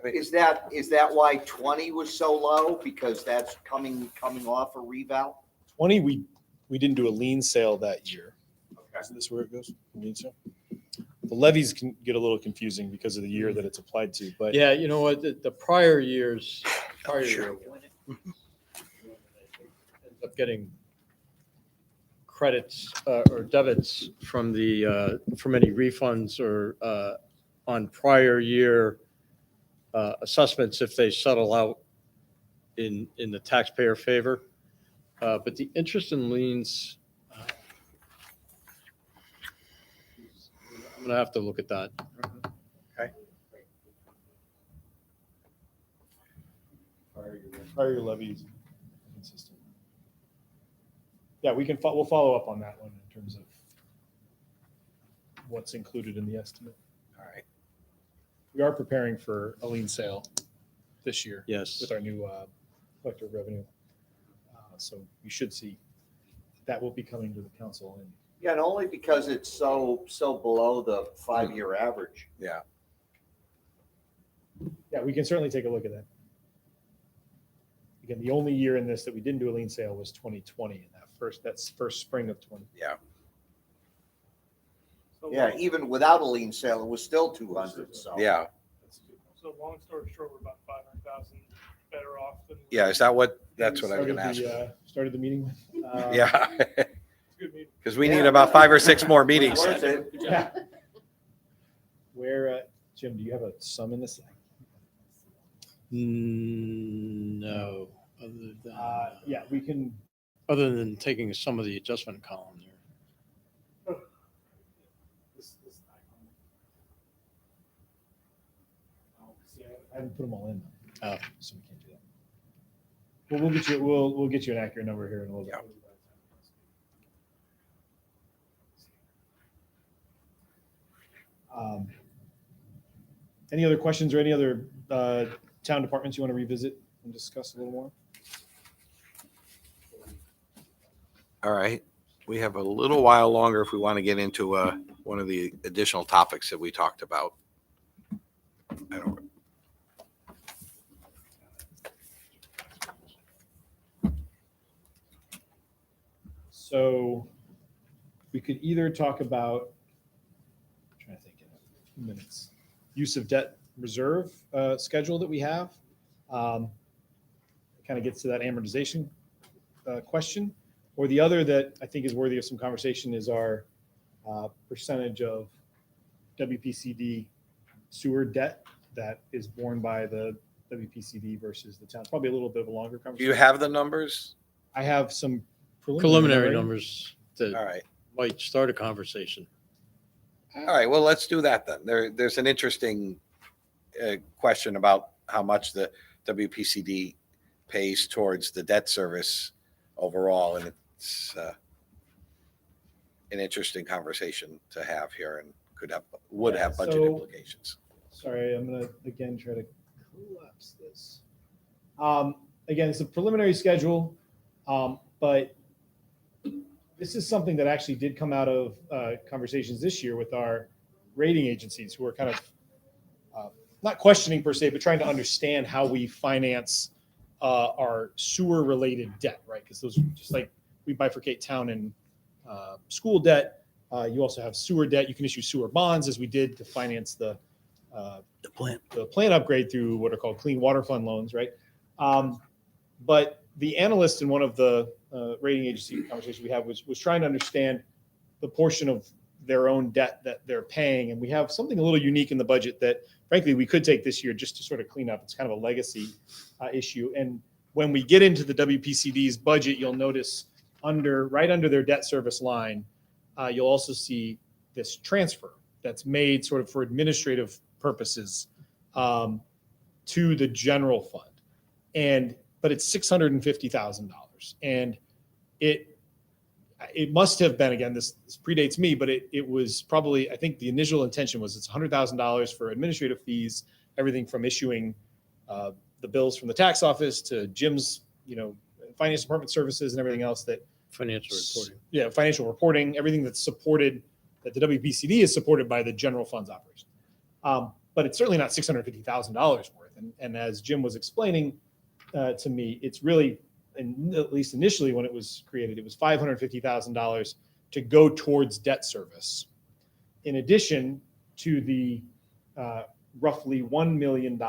Is that why 20 was so low? Because that's coming off a reval? 20, we didn't do a lien sale that year. Is this where it goes? Lien sale? The levies can get a little confusing because of the year that it's applied to, but yeah, you know what, the prior years, prior year ends up getting credits or debits from from any refunds or on prior year assessments if they settle out in the taxpayer favor. But the interest and liens, I'm gonna have to look at that. prior year levies consistent. Yeah, we'll follow up on that one in terms of what's included in the estimate. All right. We are preparing for a lien sale this year Yes. with our new collector of revenue. So you should see that will be coming to the council. And Yeah, and only because it's so below the 5-year average. Yeah. yeah, we can certainly take a look at that. Again, the only year in this that we didn't do a lien sale was 2020, and that's first spring of 20. Yeah. Yeah, even without a lien sale, it was still 200, so. Yeah. So long story short, we're about 500,000 better off than. Yeah. Is that that's what I was going to ask. Started the meeting with. Yeah. It's a good meeting. Because we need about 5 or 6 more meetings. Worth it. Yeah. Where, Jim, do you have a sum in this? No, Yeah, we can. other than taking some of the adjustment column there. I haven't put them all in. Oh. So we can't do that. Well, we'll get you an accurate number here in a little bit. Any other questions or any other town departments you want to revisit and discuss a little more? All right. We have a little while longer if we want to get into one of the additional topics that we talked about. I don't. So we could either talk about, I'm trying to think in a few minutes, use of debt reserve schedule that we have. Kind of gets to that amortization question. Or the other that I think is worthy of some conversation is our percentage of WPCD sewer debt that is borne by the WPCD versus the town. Probably a little bit of a longer Do conversation. you have the numbers? I have some Preliminary numbers All that right. might start a conversation. All right. Well, let's do that then. There's an interesting question about how much the WPCD pays towards the debt service overall, and it's an interesting conversation to have here, and would have budget so- implications. Sorry, I'm gonna again try to collapse this. Again, it's a preliminary schedule, but this is something that actually did come out of conversations this year with our rating agencies who are kind of not questioning per se, but trying to understand how we finance our sewer related debt, right? Because those, just like we bifurcate town and school debt, you also have sewer debt. You can issue sewer bonds as we did to finance the The plant. upgrade through what are called clean water fund loans, right? But the analyst in one of the rating agency conversations we had was trying to understand the portion of their own debt that they're paying. And we have something a little unique in the budget that frankly we could take this year just to sort of clean up. It's kind of a legacy issue. And when we get into the WPCD's budget, you'll notice right under their debt service line, you'll also see this transfer that's made sort of for administrative purposes to the general fund. But it's $650,000. And it must have been, again, this predates me, but it was probably, I think the initial intention was it's $100,000 for administrative fees, everything from issuing the bills from the tax office to Jim's, finance department services and everything else that Financial reporting. Yeah, financial reporting, everything that's supported, that the WPCD is supported by the general fund's operation. But it's certainly not $650,000 worth. And as Jim was explaining to me, it's really, and at least initially when it was created, it was $550,000 to go towards debt service. In addition to the roughly $1 million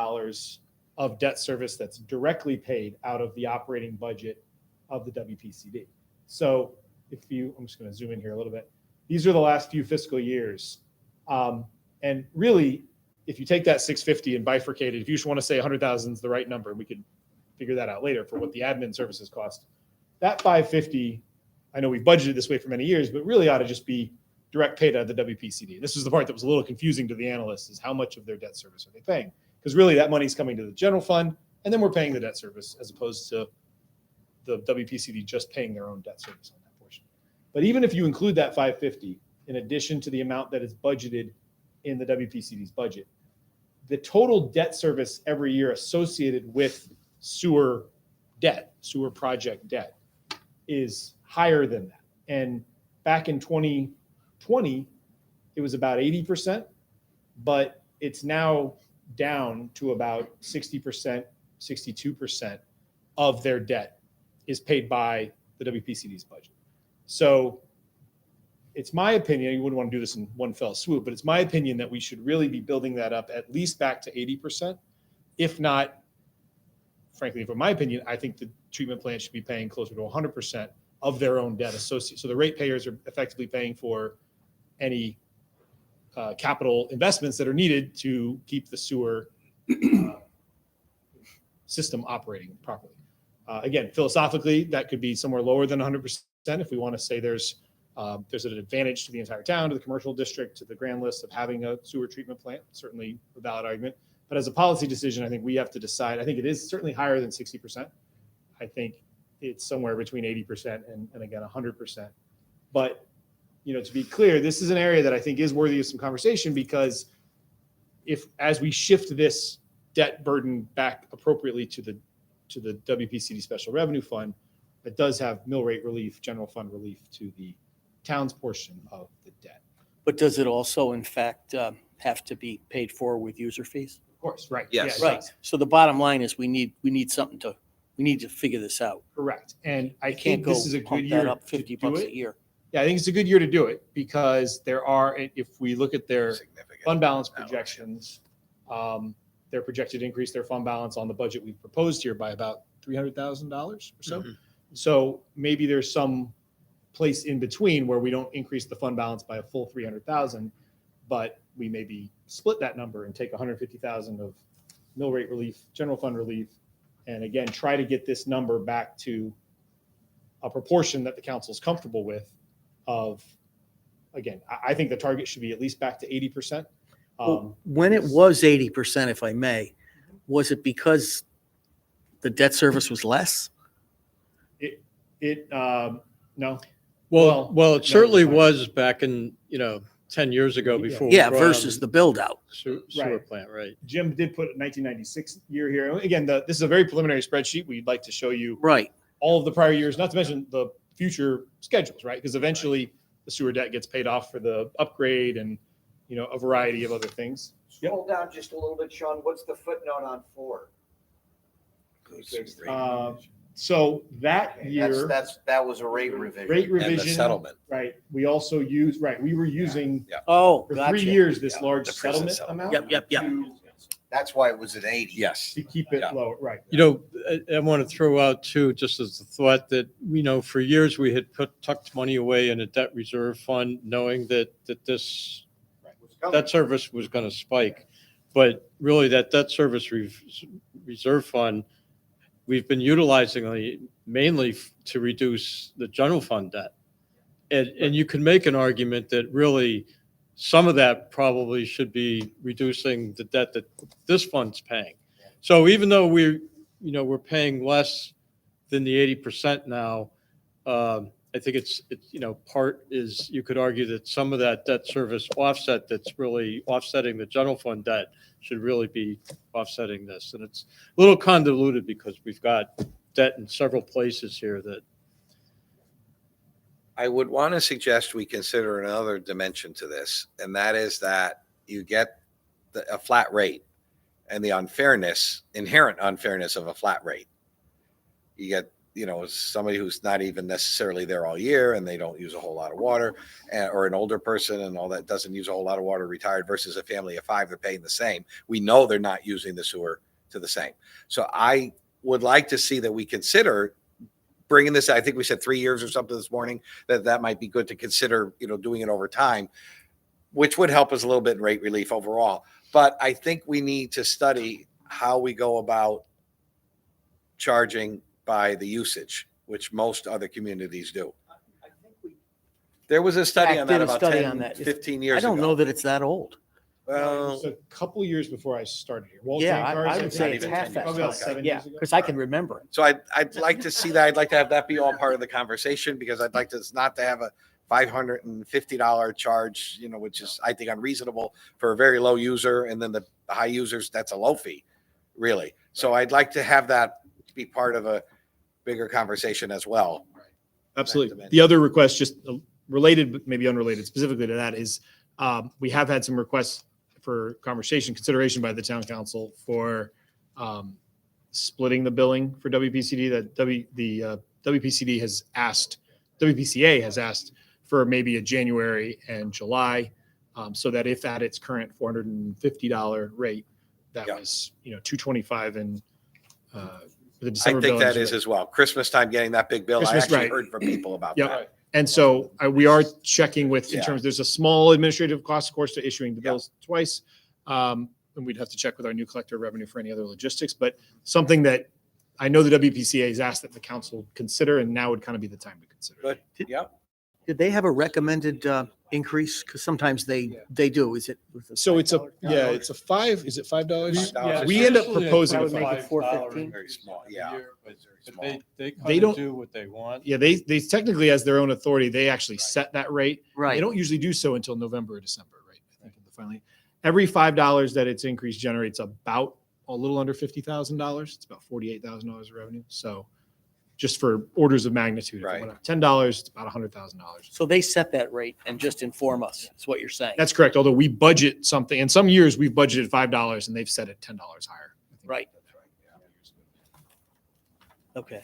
of debt service that's directly paid out of the operating budget of the WPCD. So I'm just going to zoom in here a little bit. These are the last few fiscal years. And really, if you take that 650 and bifurcate it, if you just want to say 100,000 is the right number, we could figure that out later for what the admin services cost. That 550, I know we budgeted this way for many years, but really ought to just be direct paid out of the WPCD. This is the part that was a little confusing to the analysts, is how much of their debt service are they paying? Because really that money's coming to the general fund, and then we're paying the debt service as opposed to the WPCD just paying their own debt service on that portion. But even if you include that 550, in addition to the amount that is budgeted in the WPCD's budget, the total debt service every year associated with sewer project debt is higher than that. And back in 2020, it was about 80%, but it's now down to about 60%, 62% of their debt is paid by the WPCD's budget. So it's my opinion, you wouldn't want to do this in one fell swoop, but it's my opinion that we should really be building that up at least back to 80%. If not, frankly, from my opinion, I think the treatment plant should be paying closer to 100% of their own debt associated. So the ratepayers are effectively paying for any capital investments that are needed to keep the sewer system operating properly. Again, philosophically, that could be somewhere lower than 100% if we want to say there's an advantage to the entire town, to the commercial district, to the grand list of having a sewer treatment plant. Certainly a valid argument. But as a policy decision, I think we have to decide. I think it is certainly higher than 60%. I think it's somewhere between 80% and again, 100%. But, to be clear, this is an area that I think is worthy of some conversation, because as we shift this debt burden back appropriately to the WPCD Special Revenue Fund, it does have mill rate relief, general fund relief to the town's portion of the debt. But does it also, in fact, have to be paid for with user fees? Of course, right. Yes. Yeah, it Right. does. So the bottom line is we need to figure this out. Correct. And I Can't think go this is a good pump year that up to 50 do bucks it. a year. Yeah, I think it's a good year to do it, because there are, if we look at their Significant. fund balance balance. projections, they're projected to increase their fund balance on the budget we've proposed here by about $300,000 or so. Mhm. So maybe there's some place in between where we don't increase the fund balance by a full 300,000, but we maybe split that number and take 150,000 of mill rate relief, general fund relief, and again, try to get this number back to a proportion that the council is comfortable with of, again, I think the target should be at least back to 80%. Well, when it was 80%, if I may, was it because the debt service was less? No. Well, it no, certainly fine. was back in, 10 years ago Yeah. before. we Yeah, brought on versus the build out. Sewer Right. plant, right. Jim did put a 1996 year here. Again, this is a very preliminary spreadsheet. We'd like to show you Right. all of the prior years, not to mention the future schedules, right? Because eventually the sewer debt gets paid off for the upgrade and, a variety of other things. Scroll down just a little bit, Sean. What's the footnote on 4? So that Okay, year, that was a rate revision. rate And the revision, settlement. right? We also we were using Oh, for gotcha. 3 years this Yeah, large the prison settlement settlement. amount. Yep. to That's why it was at 80. Yes. To keep it Yeah. low, right. You know, I want to throw out too, just as a thought that, you know, for years we had tucked money away in a debt reserve fund, knowing that this debt service was going to spike. But really that debt service reserve fund, we've been utilizing it mainly to reduce the general fund debt. And you can make an argument that really some of that probably should be reducing the debt that this fund's paying. So even though we're paying less than the 80% now, I think it's, you know, part is, you could argue that some of that debt service offset that's really offsetting the general fund debt should really be offsetting this. And it's a little convoluted because we've got debt in several places here that, I would want to suggest we consider another dimension to this, and that is that you get a flat rate and the inherent unfairness of a flat rate. You get, you know, somebody who's not even necessarily there all year and they don't use a whole lot of water, or an older person and all that doesn't use a whole lot of water, retired, versus a family of 5, they're paying the same. We know they're not using the sewer to the same. So I would like to see that we consider bringing this, I think we said 3 years or something this morning, that might be good to consider, you know, doing it over time, which would help us a little bit in rate relief overall. But I think we need to study how we go about charging by the usage, which most other communities do. There was a study on Did that a about study 10, on that. 15 years I ago. don't know that it's that old. Well, It's a couple years before I started here. Walt Yeah, Dankars, I would think, say not it's even half 10 that. years Probably about size. 7 Yeah, years ago. because I can remember it. so I'd like to see that. I'd like to have that be all part of the conversation, because I'd like to not to have a $550 charge, you know, which is, I think, unreasonable for a very low user. And then the high users, that's a low fee, really. So I'd like to have that be part of a bigger conversation as well. Absolutely. The other request, just related, but maybe unrelated specifically to that, is we have had some requests for consideration by the town council for splitting the billing for WPCD. That WPCA has asked for maybe a January and July, so that if at its current $450 rate, that Yeah. was, you know, $225 and the I December think billings that is rate. as well. Christmas time, getting that big bill. I Christmas, actually right. heard from people about Yep. that. And so we are checking with, in Yeah. terms, there's a small administrative cost, of course, to issuing the Yeah. bills twice. And we'd have to check with our new collector of revenue for any other logistics, but something that I know the WPCA has asked that the council consider, and now would kind of be the time to consider. Good. Yeah. Did they have a recommended increase? Because sometimes they do. Is it? So it's it's a $5, is it $5? Yeah, We end up usually proposing That a would make $5. it 415. Very small. Yeah. But small. they They kind of don't- do what they want. Yeah, they technically, as their own authority, they actually set that rate. They Right. don't usually do so until November or December, right? I think finally, every $5 that it's increased generates about a little under $50,000. It's about $48,000 of revenue. So just for orders of magnitude, if it Right. went up $10, it's about $100,000. So they set that rate and just inform us, is what you're saying. That's correct. Although we budget something, in some years we've budgeted $5 and they've set it $10 higher. I think Right. that's right. Okay.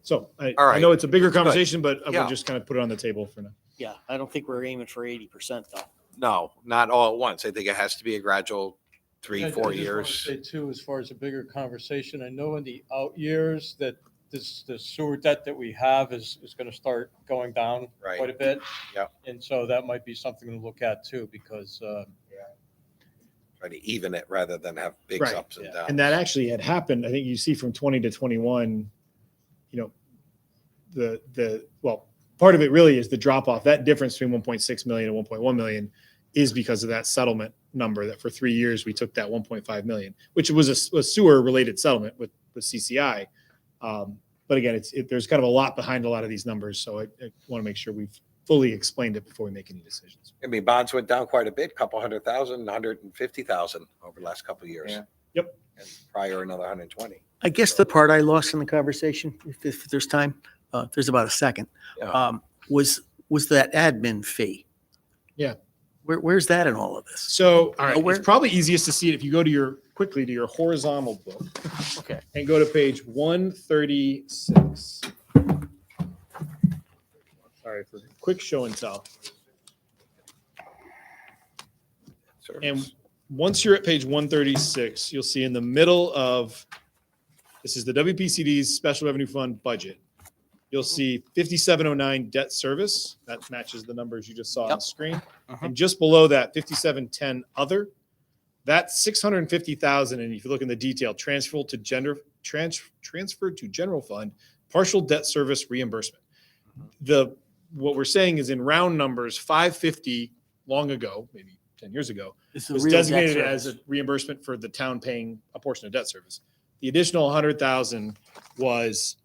So I All right. know it's a bigger conversation, but I Yeah. will just kind of put it on the table for now. Yeah, I don't think we're aiming for 80% though. No, not all at once. I think it has to be a gradual I 3, just 4 wanna years. Say too, as far as a bigger conversation, I know in the out years that the sewer debt that we have is going to start going down Right. quite a bit. Yep. And so that might be something to look at too, because Try to even it rather than have big Right. ups and Yeah. downs. And that actually had happened. I think you see from 20 to 21, you know, well, part of it really is the drop off. That difference between 1.6 million and 1.1 million is because of that settlement number that for 3 years we took that 1.5 million, which was a sewer related settlement with CCI. But again, there's kind of a lot behind a lot of these numbers. So I want to make sure we've fully explained it before we make any decisions. I mean, bonds went down quite a bit, couple 100,000, 150,000 over the last couple of years. Yeah. Yep. And prior another 120. I guess the part I lost in the conversation, if there's time, there's about a second, Yeah. was that admin fee. Yeah. Where's that in all of this? So, all right, Nowhere? it's probably easiest to see it if you go to quickly to your horizontal book. Okay. And go to page 136. Sorry for the quick show and tell. And once you're at page 136, you'll see in the middle of, this is the WPCD's Special Revenue Fund budget. You'll see 5709 debt service. That matches the numbers you just saw on the screen. And just below that, 5710 other. That's 650,000. And if you look in the detail, transferred to general fund, partial debt service reimbursement. What we're saying is in round numbers, 550 long ago, maybe 10 years ago, This is was real debt designated as a service. reimbursement for the town paying a portion of debt service. The additional 100,000 was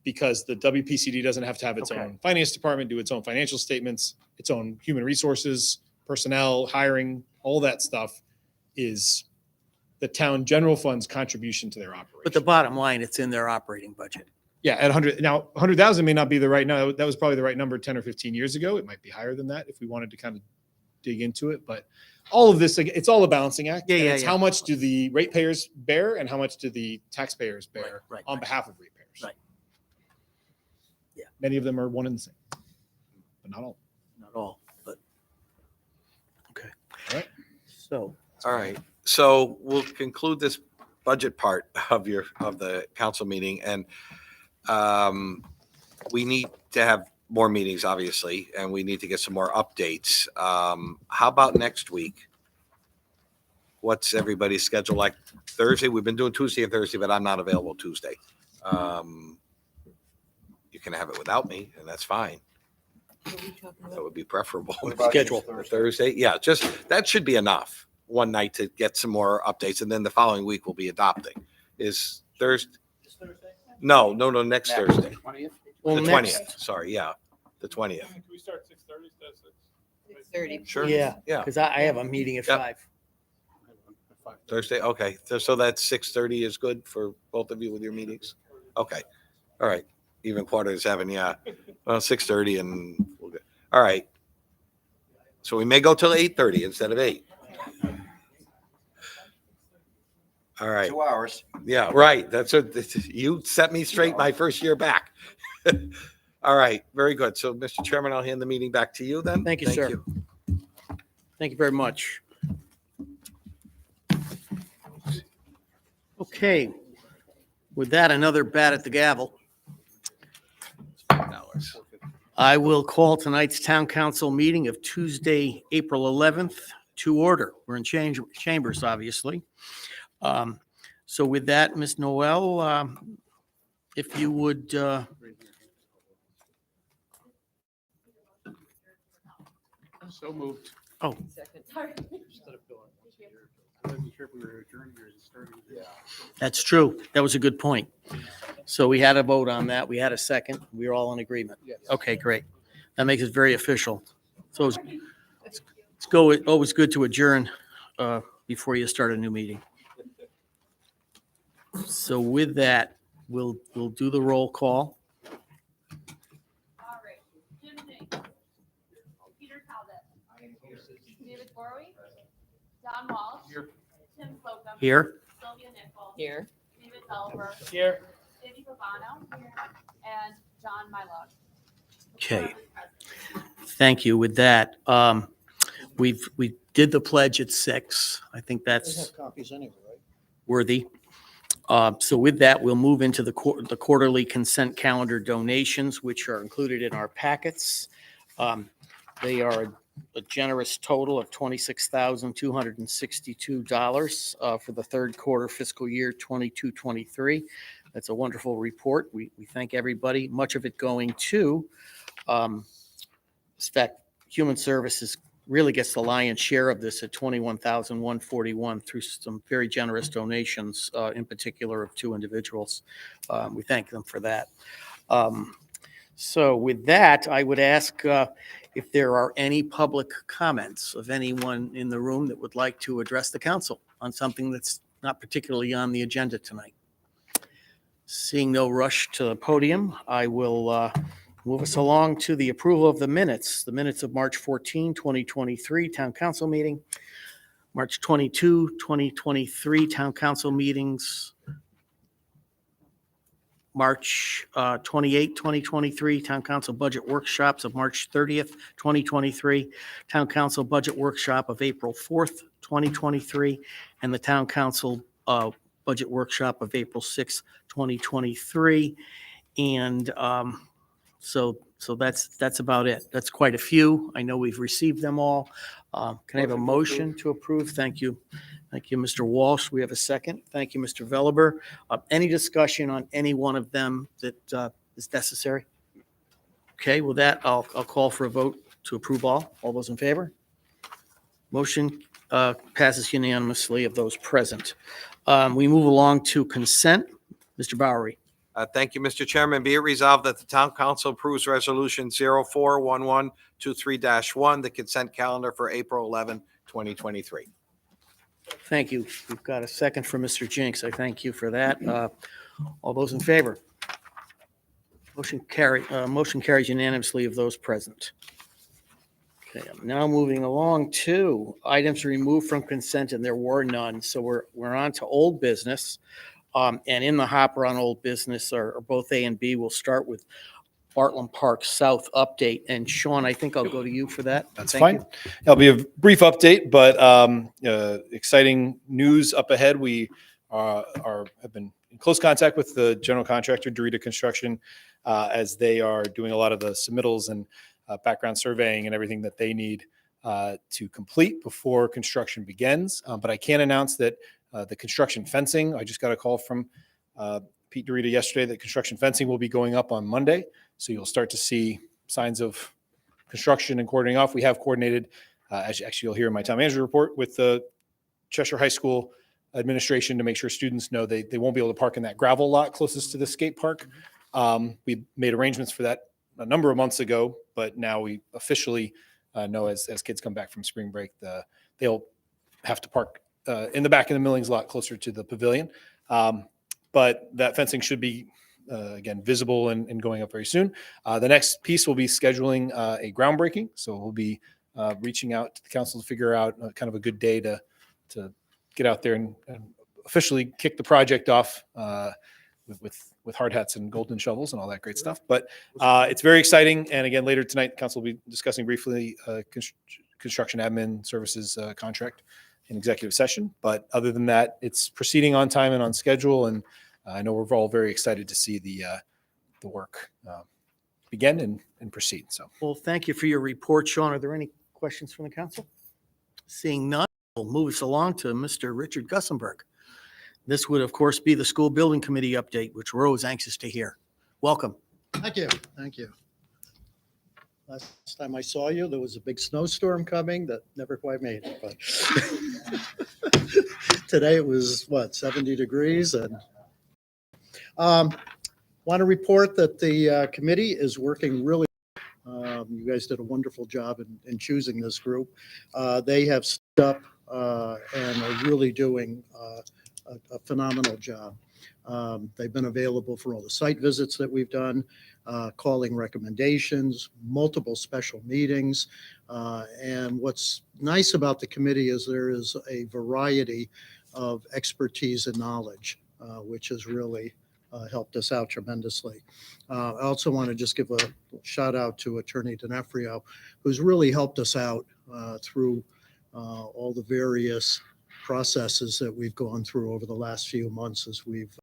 because the WPCD doesn't have to have its Okay. own finance department, do its own financial statements, its own human resources, personnel, hiring, all that stuff is the town general fund's contribution to their operation. But the bottom line, it's in their operating budget. Yeah, at 100, now 100,000 may not be the right, no, that was probably the right number 10 or 15 years ago. It might be higher than that if we wanted to kind of dig into it, but all of this, like, it's all a balancing act. Yeah, and yeah, It's yeah. how much do the ratepayers bear and how much do the taxpayers bear Right, on right. behalf of ratepayers. Right. Yeah. Many of them are one and the same, but not all. Not all, but. Okay. All right. So, All right, so we'll conclude this budget part of the council meeting, and we need to have more meetings, obviously, and we need to get some more updates. How about next week? What's everybody's schedule like? Thursday, we've been doing Tuesday and Thursday, but I'm not available Tuesday. You can have it without me, and that's fine. That would be preferable. What about Schedule. Thursday? Yeah, just, that should be enough, one night to get some more updates, and then the following week we'll be adopting. Is Thursday? No, next Next. Thursday. 20th? well, The next, 20th, sorry, yeah, the 20th. Can we start 6:30 instead of 6? 6:30. Sure. yeah, Yeah, because I have a meeting at Yep. 5. Thursday, okay, so that's 6:30 is good for both of you with your meetings? Okay, all right, even 6:45, yeah, well, 6:30 and we'll get, all right. So we may go till 8:30 instead of 8. All right. 2 hours. Yeah, right. That's what, you set me straight my first year back. All right, very good. So, Mr. Chairman, I'll hand the meeting back to you then. Thank you, sir. Thank you very much. Okay. With that, another bat at the gavel. I will call tonight's town council meeting of Tuesday, April 11th to order. We're in chambers, obviously. So with that, Ms. Noel, if you would, So moved. Second. that's true. That was a good point. So we had a vote on that. We had a second. We were all in agreement. Yes. Okay, great. That makes it very official. So it's always good to adjourn before you start a new meeting. So with that, we'll do the roll call. All right. Jim James. Peter Talbot. David Borowee. Don Walsh. Tim Slocum. Here, Sylvia Nickel. Here. David Delver. Here. Cindy Pavano. And John Mylod. okay, thank you. With that, we did the pledge at 6. I think that's copies anyway, right? worthy. So with that, we'll move into the quarterly consent calendar donations, which are included in our packets. They are a generous total of $26,262 for the third quarter fiscal year 22-23. That's a wonderful report. We thank everybody, much of it going to that Human Services really gets the lion's share of this at $21,141 through some very generous donations, in particular of 2 individuals. We thank them for that. So with that, I would ask if there are any public comments of anyone in the room that would like to address the council on something that's not particularly on the agenda tonight. Seeing no rush to the podium, I will move us along to the approval of the minutes of March 14, 2023 Town Council meeting, March 22, 2023 Town Council meetings, March 28, 2023, Town Council Budget Workshops of March 30th, 2023, Town Council Budget Workshop of April 4th, 2023, and the Town Council Budget Workshop of April 6th, 2023. And so that's about it. That's quite a few. I know we've received them all. Can I have a motion to approve? Thank you. Thank you, Mr. Walsh. We have a second. Thank you, Mr. Veliber. Any discussion on any one of them that is necessary? Okay, with that, I'll call for a vote to approve all. All those in favor? Motion passes unanimously of those present. We move along to consent. Mr. Bowery. Thank you, Mr. Chairman. Be it resolved that the Town Council approves Resolution 041123-1, the consent calendar for April 11, 2023. Thank you. We've got a second from Mr. Jinks. I thank you for that. All those in favor? Motion carries unanimously of those present. Okay, I'm now moving along to items removed from consent, and there were none. So we're on to old business. And in the hopper on old business are both A and B. We'll start with Bartlam Park South update. And Sean, I think I'll go to you for that. That's Thank fine. you. It'll be a brief update, but exciting news up ahead. We have been in close contact with the general contractor, Dorita Construction, as they are doing a lot of the submittals and background surveying and everything that they need to complete before construction begins. But I can announce that the construction fencing, I just got a call from Pete Dorita yesterday that construction fencing will be going up on Monday. So you'll start to see signs of construction and coordinating off. We have coordinated, as actually you'll hear in my town manager report, with the Cheshire High School administration to make sure students know they won't be able to park in that gravel lot closest to the skate park. We made arrangements for that a number of months ago, but now we officially know as kids come back from spring break, they'll have to park in the back of the Millings lot closer to the pavilion. But that fencing should be, again, visible and going up very soon. The next piece will be scheduling a groundbreaking. So we'll be reaching out to the council to figure out kind of a good day to get out there and officially kick the project off with hard hats and golden shovels and all that great stuff. But it's very exciting. And again, later tonight, the council will be discussing briefly construction admin services contract in executive session. But other than that, it's proceeding on time and on schedule. And I know we're all very excited to see the work begin and proceed. So, Well, thank you for your report, Sean. Are there any questions from the council? Seeing none, we'll move us along to Mr. Richard Gussenberg. This would, of course, be the school building committee update, which we're always anxious to hear. Welcome. Thank you. Thank you. Last time I saw you, there was a big snowstorm coming that never quite made it. But today it was, 70 degrees? And want to report that the committee is working really. You guys did a wonderful job in choosing this group. They have stood up and are really doing a phenomenal job. They've been available for all the site visits that we've done, calling recommendations, multiple special meetings. And what's nice about the committee is there is a variety of expertise and knowledge, which has really helped us out tremendously. I also want to just give a shout out to Attorney D'Onofrio, who's really helped us out through all the various processes that we've gone through over the last few months as we've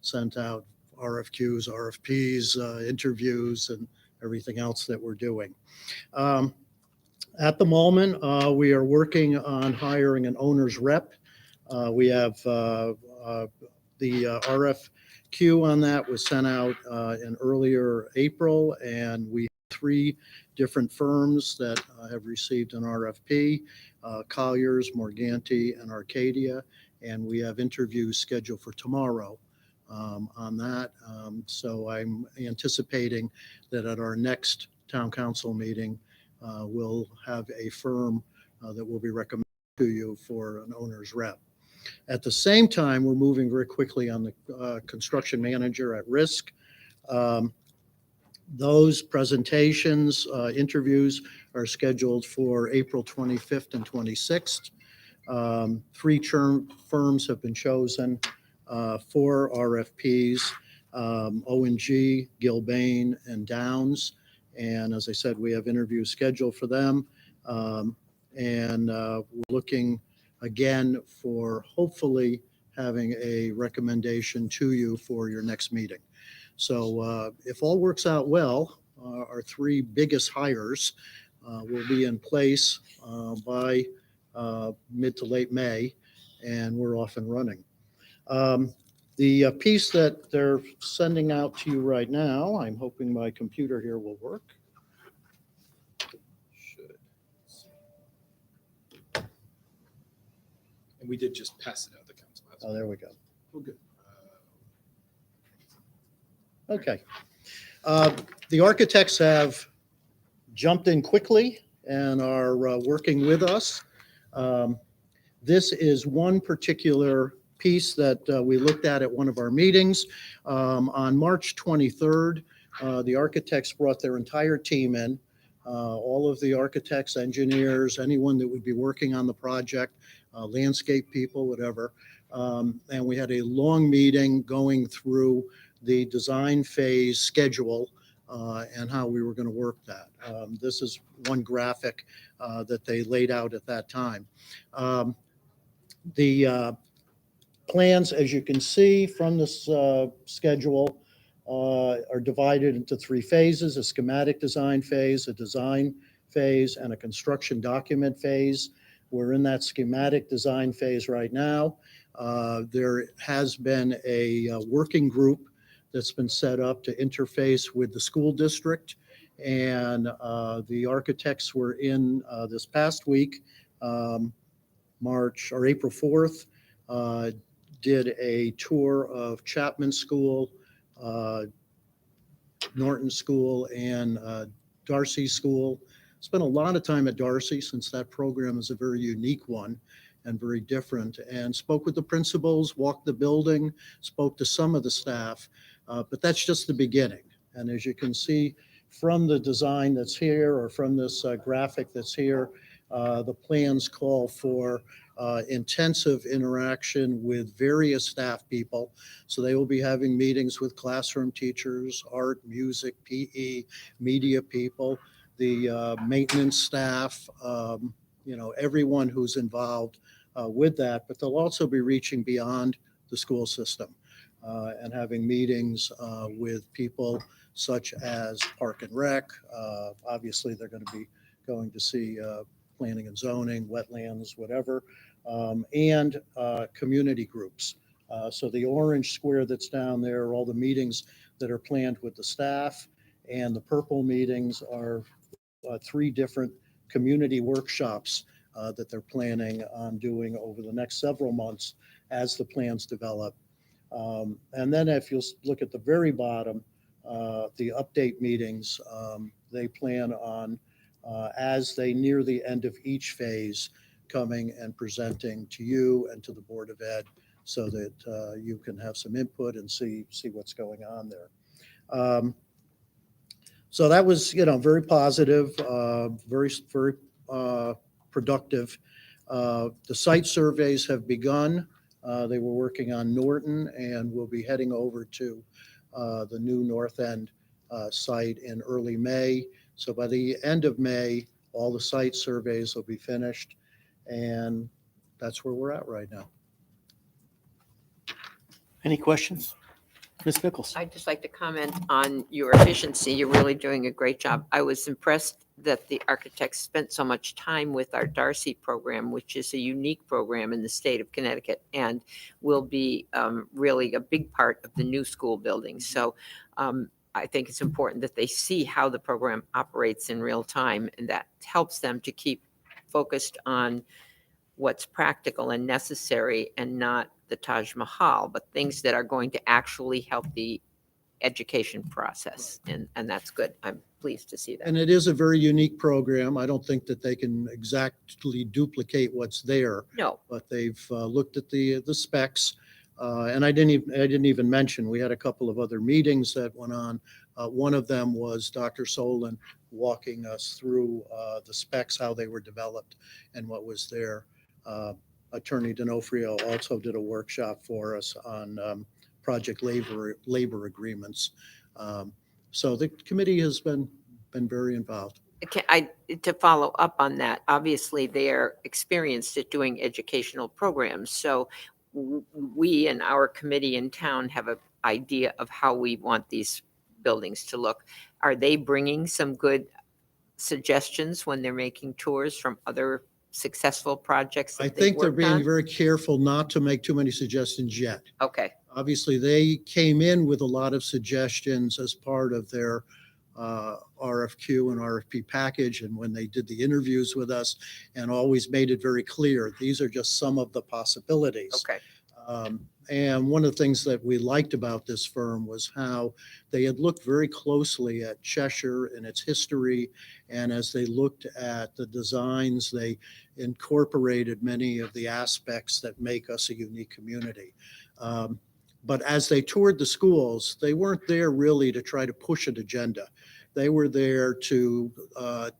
sent out RFQs, RFPs, interviews, and everything else that we're doing. At the moment, we are working on hiring an owner's rep. We have the RFQ on that was sent out in earlier April, and we have 3 different firms that have received an RFP, Colliers, Morganti, and Arcadia, and we have interviews scheduled for tomorrow on that. So I'm anticipating that at our next town council meeting, we'll have a firm that will be recommended to you for an owner's rep. At the same time, we're moving very quickly on the construction manager at risk. Those presentations, interviews are scheduled for April 25th and 26th. 3 firms have been chosen for RFPs. O&G, Gilbane, and Downs. And as I said, we have interviews scheduled for them. We're looking again for hopefully having a recommendation to you for your next meeting. So if all works out well, our three biggest hires will be in place by mid to late May, and we're off and running. The piece that they're sending out to you right now, I'm hoping my computer here will work. Should. And we did just pass it out to council. Oh, there we go. Oh, good. Okay. The architects have jumped in quickly and are working with us. This is one particular piece that we looked at one of our meetings. On March 23rd, the architects brought their entire team in, all of the architects, engineers, anyone that would be working on the project, landscape people, whatever. And we had a long meeting going through the design phase schedule and how we were going to work that. This is one graphic that they laid out at that time. The plans, as you can see from this schedule, are divided into three phases: a schematic design phase, a design phase, and a construction document phase. We're in that schematic design phase right now. There has been a working group that's been set up to interface with the school district. And the architects were in this past week, April 4th, did a tour of Chapman School, Norton School, and Darcy School. Spent a lot of time at Darcy since that program is a very unique one and very different, and spoke with the principals, walked the building, spoke to some of the staff, but that's just the beginning. And as you can see from the design that's here, or from this graphic that's here, the plans call for intensive interaction with various staff people. So they will be having meetings with classroom teachers, art, music, PE, media people, the maintenance staff, everyone who's involved with that. But they'll also be reaching beyond the school system and having meetings with people such as Park and Rec. Obviously, they're going to be going to see planning and zoning, wetlands, whatever, and community groups. So the orange square that's down there are all the meetings that are planned with the staff, and the purple meetings are three different community workshops that they're planning on doing over the next several months as the plans develop. And then if you'll look at the very bottom, the update meetings, they plan on, as they near the end of each phase, coming and presenting to you and to the Board of Ed so that you can have some input and see what's going on there. So that was, very positive, very productive. The site surveys have begun. They were working on Norton, and we'll be heading over to the new North End site in early May. So by the end of May, all the site surveys will be finished, and that's where we're at right now. Any questions? Ms. Nichols? I'd just like to comment on your efficiency. You're really doing a great job. I was impressed that the architects spent so much time with our Darcy program, which is a unique program in the state of Connecticut and will be really a big part of the new school building. So I think it's important that they see how the program operates in real time, and that helps them to keep focused on what's practical and necessary, and not the Taj Mahal, but things that are going to actually help the education process. And that's good. I'm pleased to see that. And it is a very unique program. I don't think that they can exactly duplicate what's there, No, but they've looked at the specs. And I didn't even mention, we had a couple of other meetings that went on. One of them was Dr. Solon walking us through the specs, how they were developed and what was there. Attorney D'Onofrio also did a workshop for us on project labor agreements. So the committee has been very involved. To follow up on that, obviously they're experienced at doing educational programs. So we and our committee in town have an idea of how we want these buildings to look. Are they bringing some good suggestions when they're making tours from other successful projects I that they've think they're worked being on? very careful not to make too many suggestions yet. Okay, Obviously, they came in with a lot of suggestions as part of their RFQ and RFP package, and when they did the interviews with us, and always made it very clear, these are just some of the possibilities. okay. And one of the things that we liked about this firm was how they had looked very closely at Cheshire and its history. And as they looked at the designs, they incorporated many of the aspects that make us a unique community. But as they toured the schools, they weren't there really to try to push an agenda. They were there to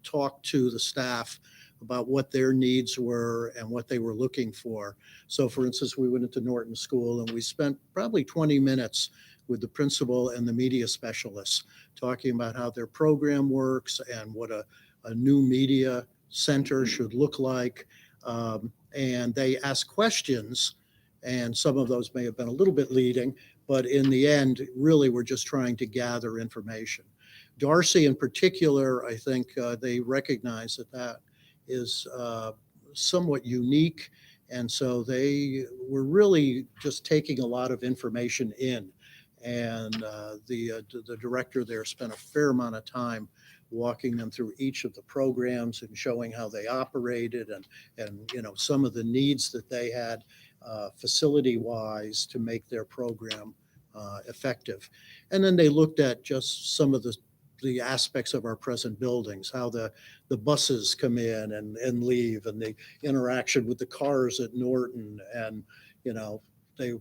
talk to the staff about what their needs were and what they were looking for. So for instance, we went into Norton School and we spent probably 20 minutes with the principal and the media specialists talking about how their program works and what a new media center should look like. And they asked questions, and some of those may have been a little bit leading, but in the end, really, we're just trying to gather information. Darcy in particular, I think they recognize that is somewhat unique. And so they were really just taking a lot of information in. And the director there spent a fair amount of time walking them through each of the programs and showing how they operated and you know, some of the needs that they had facility-wise to make their program effective. And then they looked at just some of the aspects of our present buildings, how the buses come in and leave, and the interaction with the cars at Norton. And, you know, they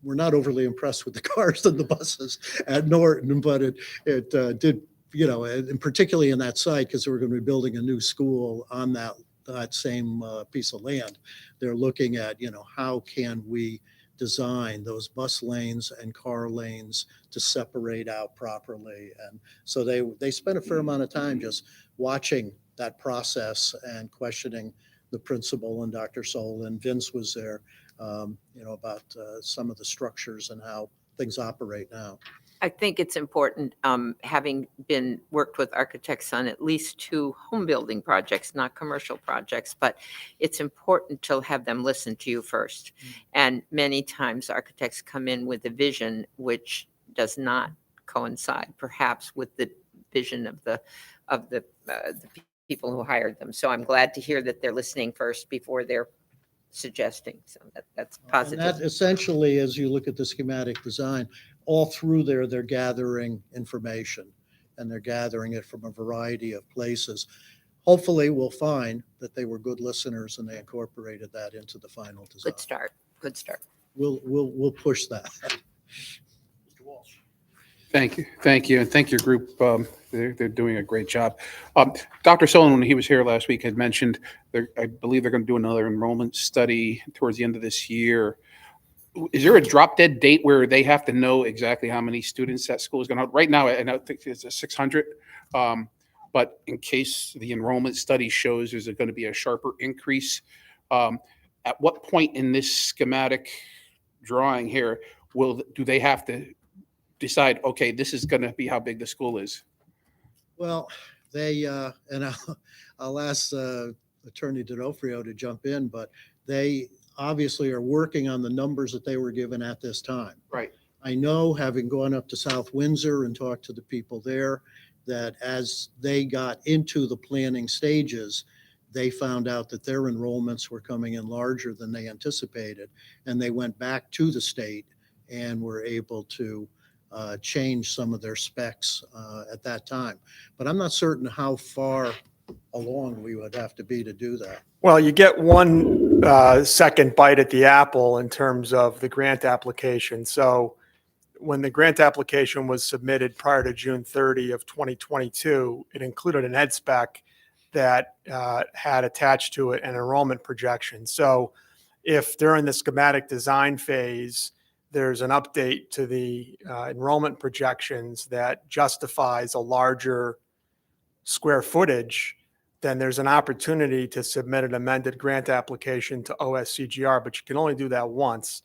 were not overly impressed with the cars and the buses at Norton, but it did, you know, and particularly in that site, because we're going to be building a new school on that same piece of land. They're looking at, you know, how can we design those bus lanes and car lanes to separate out properly. And so they spent a fair amount of time just watching that process and questioning the principal and Dr. Soul, and Vince was there, you know, about some of the structures and how things operate now. I think it's important, having been worked with architects on at least 2 home building projects, not commercial projects, but it's important to have them listen to you first. And many times architects come in with a vision which does not coincide perhaps with the vision of the people who hired them. So I'm glad to hear that they're listening first before they're suggesting. So that's positive. And that essentially, as you look at the schematic design, all through there, they're gathering information, and they're gathering it from a variety of places. Hopefully, we'll find that they were good listeners and they incorporated that into the final design. Good start. Good start. We'll push that. Mr. Walsh. Thank you. And thank your group. They're doing a great job. Dr. Solon, when he was here last week, had mentioned, I believe they're going to do another enrollment study towards the end of this year. Is there a drop dead date where they have to know exactly how many students that school is going to? Right now, I think it's a 600. But in case the enrollment study shows there's going to be a sharper increase, at what point in this schematic drawing here do they have to decide, okay, this is going to be how big the school is? Well, they, and I'll ask Attorney D'Onofrio to jump in, but they obviously are working on the numbers that they were given at this time. Right. I know, having gone up to South Windsor and talked to the people there, that as they got into the planning stages, they found out that their enrollments were coming in larger than they anticipated. And they went back to the state and were able to change some of their specs at that time. But I'm not certain how far along we would have to be to do that. Well, you get one second bite at the apple in terms of the grant application. So when the grant application was submitted prior to June 30 of 2022, it included an ed spec that had attached to it an enrollment projection. So if during the schematic design phase, there's an update to the enrollment projections that justifies a larger square footage, then there's an opportunity to submit an amended grant application to OSCGR, but you can only do that once.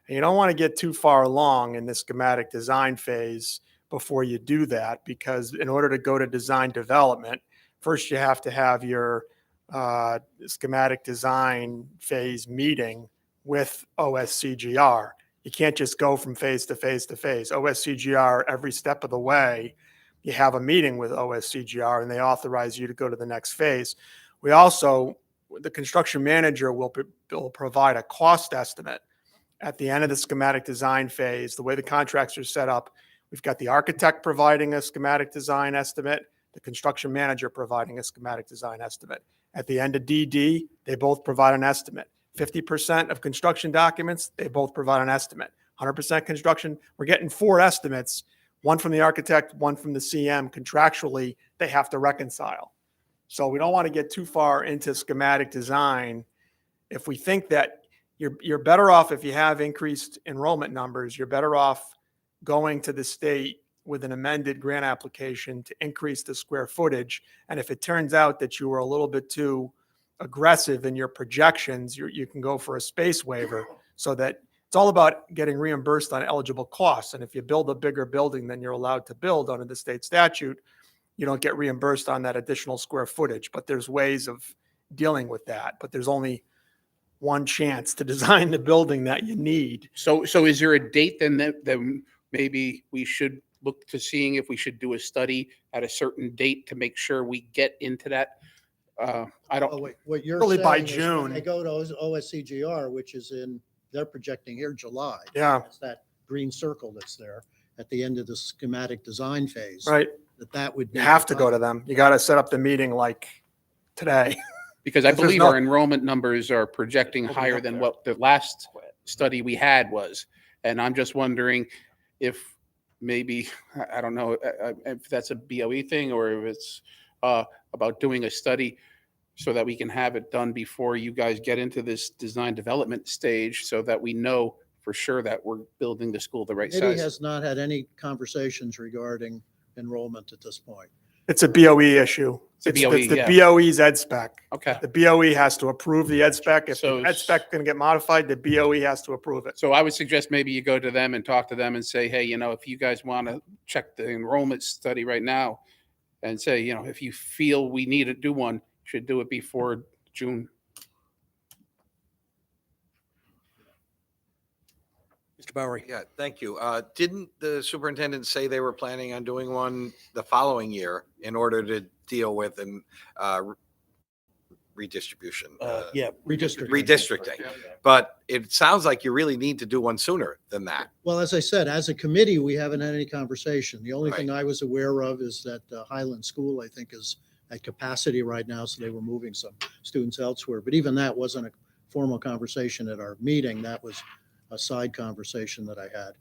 And you don't want to get too far along in the schematic design phase before you do that, because in order to go to design development, first you have to have your schematic design phase meeting with OSCGR. You can't just go from phase to phase to phase. OSCGR, every step of the way, you have a meeting with OSCGR and they authorize you to go to the next phase. We also, the construction manager will provide a cost estimate at the end of the schematic design phase. The way the contracts are set up, we've got the architect providing a schematic design estimate, the construction manager providing a schematic design estimate. At the end of DD, they both provide an estimate. 50% of construction documents, they both provide an estimate. 100% construction, we're getting 4 estimates, one from the architect, one from the CM. Contractually, they have to reconcile. So we don't want to get too far into schematic design. If we think that you're better off, if you have increased enrollment numbers, you're better off going to the state with an amended grant application to increase the square footage. And if it turns out that you were a little bit too aggressive in your projections, you can go for a space waiver, so that it's all about getting reimbursed on eligible costs. And if you build a bigger building than you're allowed to build under the state statute, you don't get reimbursed on that additional square footage. But there's ways of dealing with that. But there's only one chance to design the building that you need. So is there a date then that maybe we should look to seeing if we should do a study at a certain date to make sure we get into that? I Oh, don't, wait, what you're Probably by saying is when June. they go to OSCGR, which is they're projecting here July. Yeah, It's that green circle that's there at the end of the schematic design phase. right. That would. You need have to go come. to them. You got to set up the meeting like today. because I If there's believe no- our enrollment numbers are projecting We'll be higher up than there. what the last study we had was. And I'm just wondering if maybe, I don't know, if that's a BOE thing or if it's about doing a study so that we can have it done before you guys get into this design development stage, so that we know for sure that we're building the school the right Committee size. has not had any conversations regarding enrollment at this point. It's a BOE issue. It's a It's BOE, the yeah. BOE's ed spec. Okay. The BOE has to approve the ed spec. If So the ed spec can get modified, the BOE has to approve it. So I would suggest maybe you go to them and talk to them and say, hey, if you guys want to check the enrollment study right now, and say, if you feel we need to do one, you should do it before June. Mr. Bowery. Yeah, thank you. Didn't the superintendent say they were planning on doing one the following year in order to deal with redistribution? Yeah, Redistricting. But it sounds like you really need to do one sooner than that. Well, as I said, as a committee, we haven't had any conversation. The only thing I was aware of is that Highland School, I think, is at capacity right now, so they were moving some students elsewhere. But even that wasn't a formal conversation at our meeting. That was a side conversation that I had.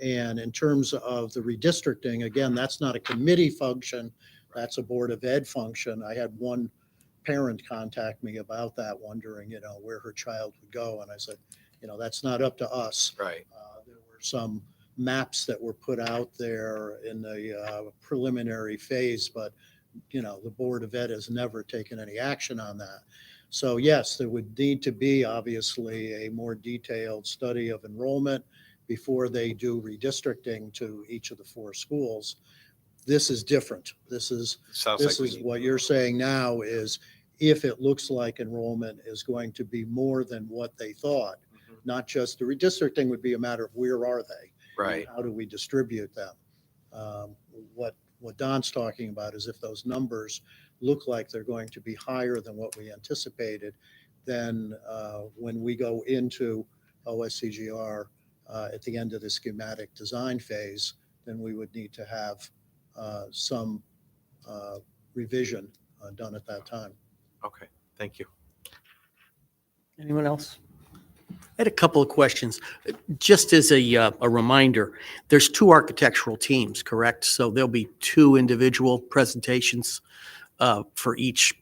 And in terms of the redistricting, again, that's not a committee function. That's a Board of Ed function. I had one parent contact me about that, wondering, where her child would go. And I said, that's not up to us. Right. There were some maps that were put out there in the preliminary phase, but, the Board of Ed has never taken any action on that. So yes, there would need to be obviously a more detailed study of enrollment before they do redistricting to each of the 4 schools. This is different. This is Sounds like this we is need- what you're saying now is if it looks like enrollment is going to be more than what they thought, not just the redistricting would be a matter of where are they? Right. How do we distribute them? What Don's talking about is if those numbers look like they're going to be higher than what we anticipated, then when we go into OSCGR at the end of the schematic design phase, then we would need to have some revision done at that time. Okay, thank you. Anyone else? I had a couple of questions. Just as a reminder, there's 2 architectural teams, correct? So there'll be 2 individual presentations for each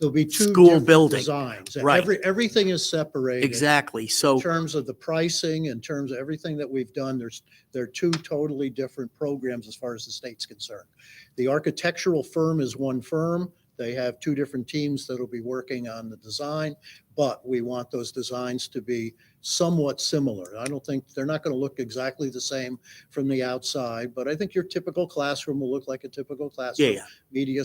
There'll be two school different building. designs. Right. Everything is separated. Exactly. In So, terms of the pricing, in terms of everything that we've done, there are two totally different programs as far as the state's concerned. The architectural firm is one firm. They have two different teams that'll be working on the design, but we want those designs to be somewhat similar. I don't think, they're not going to look exactly the same from the outside, but I think your typical classroom will look like a typical classroom. yeah. Media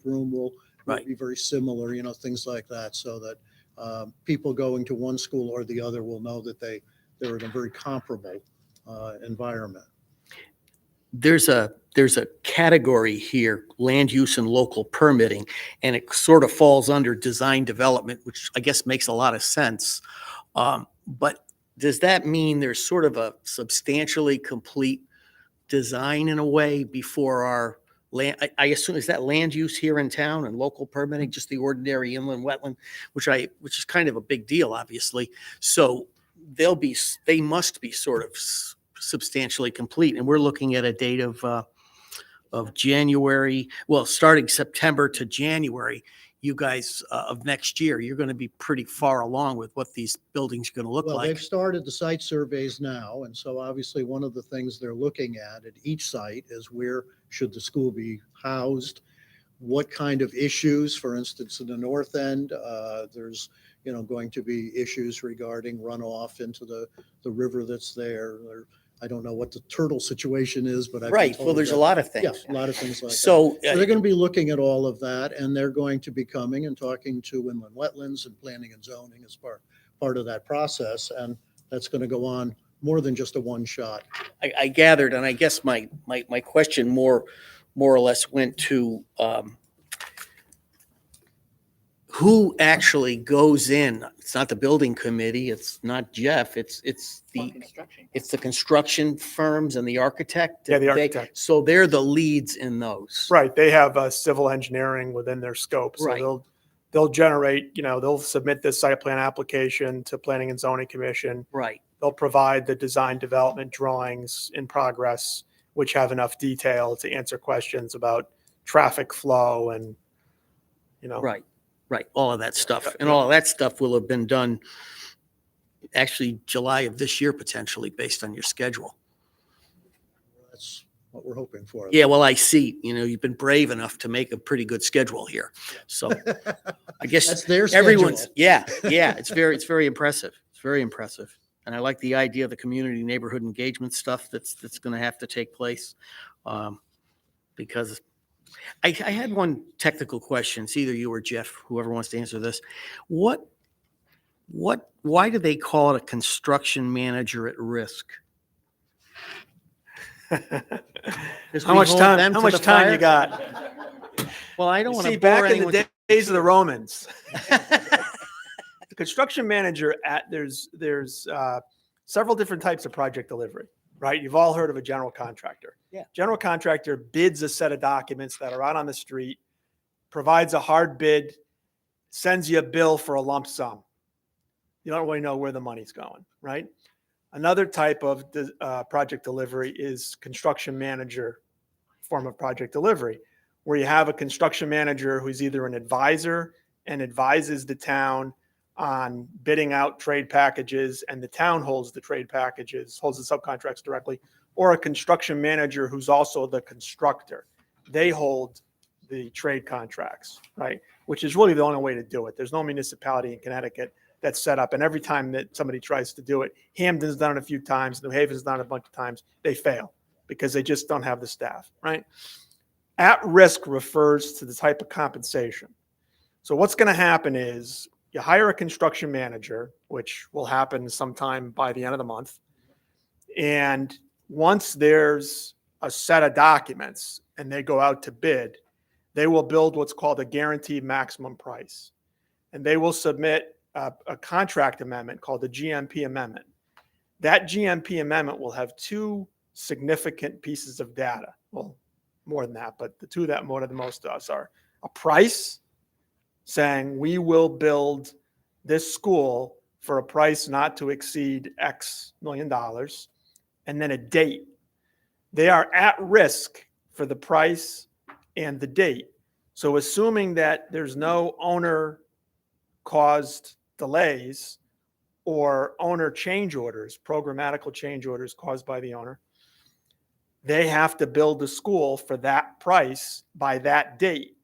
room will Right. be very similar, things like that, so that people going to one school or the other will know that they're in a very comparable environment. There's a category here, land use and local permitting, and it sort of falls under design development, which I guess makes a lot of sense. But does that mean there's sort of a substantially complete design in a way before our land? I assume, is that land use here in town and local permitting, just the ordinary inland wetland, which is kind of a big deal, obviously. So they must be sort of substantially complete. And we're looking at a date of January, well, starting September to January, you guys, of next year, you're going to be pretty far along with what these buildings are going to look Well, like. they've started the site surveys now, and so obviously one of the things they're looking at each site is where should the school be housed? What kind of issues, for instance, in the north end, there's, going to be issues regarding runoff into the river that's there. Or I don't know what the turtle situation is, but I've been Right, well, told there's a that- lot of Yeah, things. a lot of things like that. So, So they're going to be looking at all of that, and they're going to be coming and talking to inland wetlands and planning and zoning as part of that process. And that's going to go on more than just a one shot. I gathered, and I guess my question more or less went to who actually goes in. It's not the building committee, it's not Jeff, it's the construction firms and the architect. Yeah, the They- architect. So they're the leads in those. Right, they have civil engineering within their scope, so Right. they'll generate, they'll submit this site plan application to Planning and Zoning Commission. Right, They'll provide the design development drawings in progress, which have enough detail to answer questions about traffic flow and, right, all of that stuff. And all of that stuff will have been done actually July of this year, potentially, based on your schedule. That's what we're hoping for. Yeah, well, I see, you've been brave enough to make a pretty good schedule here. So I guess That's their schedule. everyone's, yeah, it's very impressive. It's very impressive. And I like the idea of the community neighborhood engagement stuff that's going to have to take place. Because I had one technical question. It's either you or Jeff, whoever wants to answer this. Why do they call it a construction manager at risk? Because how we much hold time, them how to much the time fire? you got? Well, I don't You want see, to bore back in the anyone. days of the Romans, the construction manager there's several different types of project delivery, right? You've all heard of a general contractor. Yeah. General contractor bids a set of documents that are out on the street, provides a hard bid, sends you a bill for a lump sum. You don't really know where the money's going, right? Another type of project delivery is construction manager form of project delivery, where you have a construction manager who's either an advisor and advises the town on bidding out trade packages, and the town holds the trade packages, holds the subcontracts directly, or a construction manager who's also the constructor. They hold the trade contracts, right? Which is really the only way to do it. There's no municipality in Connecticut that's set up. And every time that somebody tries to do it, Hamden's done it a few times, New Haven's done it a bunch of times, they fail because they just don't have the staff, right? At risk refers to the type of compensation. So what's going to happen is you hire a construction manager, which will happen sometime by the end of the month. And once there's a set of documents and they go out to bid, they will build what's called a guaranteed maximum price. And they will submit a contract amendment called the GMP amendment. That GMP amendment will have two significant pieces of data. Well, more than that, but the two that matter the most to us are a price saying we will build this school for a price not to exceed X million dollars, and then a date. They are at risk for the price and the date So assuming that there's no owner caused delays or owner change orders, programmatical change orders caused by the owner, they have to build the school for that price by that date.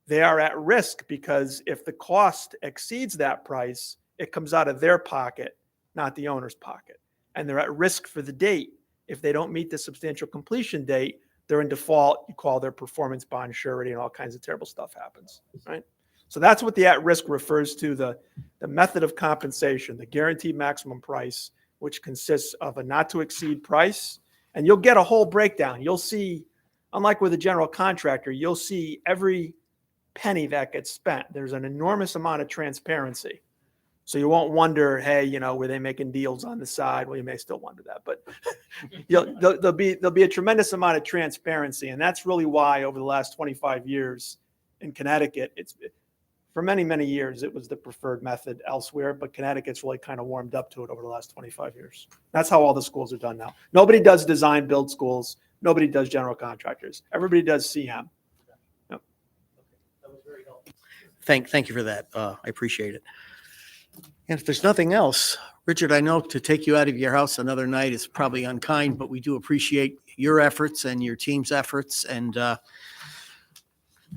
They are at risk because if the cost exceeds that price, it comes out of their pocket, not the owner's pocket. And they're at risk for the date. If they don't meet the substantial completion date, they're in default. You call their performance bond surety and all kinds of terrible stuff happens, right? So that's what the at-risk refers to, the method of compensation, the guaranteed maximum price, which consists of a not-to-exceed price. And you'll get a whole breakdown. You'll see, unlike with a general contractor, you'll see every penny that gets spent. There's an enormous amount of transparency. So you won't wonder, hey, were they making deals on the side? Well, you may still wonder that, but there'll be a tremendous amount of transparency. And that's really why over the last 25 years in Connecticut, for many, many years, it was the preferred method elsewhere, but Connecticut's really kind of warmed up to it over the last 25 years. That's how all the schools are done now. Nobody does design build schools. Nobody does general contractors. Everybody does CM. Yep. Thank you for that. I appreciate it. And if there's nothing else, Richard, I know to take you out of your house another night is probably unkind, but we do appreciate your efforts and your team's efforts, and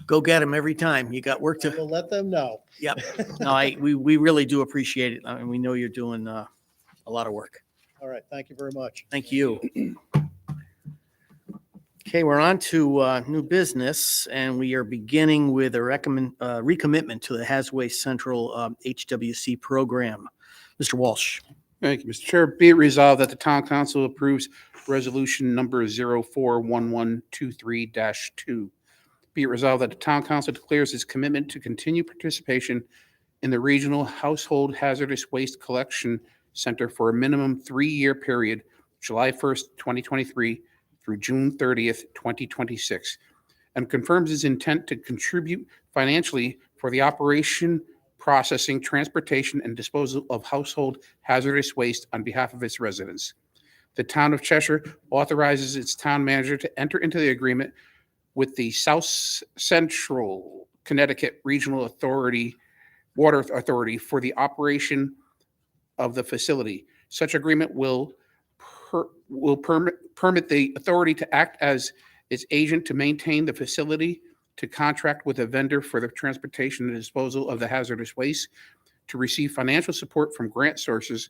go get them every time. You got work to. We'll let them know. Yep. No, we really do appreciate it. I mean, we know you're doing a lot of work. All right, thank you very much. Thank you. Okay, we're on to new business, and we are beginning with a recommitment to the Hasway Central HWC program. Mr. Walsh. Thank you, Mr. Chair. Be it resolved that the town council approves resolution number 041123-2. Be it resolved that the town council declares its commitment to continue participation in the Regional Household Hazardous Waste Collection Center for a minimum 3-year period, July 1st, 2023 through June 30th, 2026, and confirms its intent to contribute financially for the operation, processing, transportation, and disposal of household hazardous waste on behalf of its residents. The town of Cheshire authorizes its town manager to enter into the agreement with the South Central Connecticut Regional Authority, Water Authority for the operation of the facility. Such agreement will permit the authority to act as its agent to maintain the facility, to contract with a vendor for the transportation and disposal of the hazardous waste, to receive financial support from grant sources,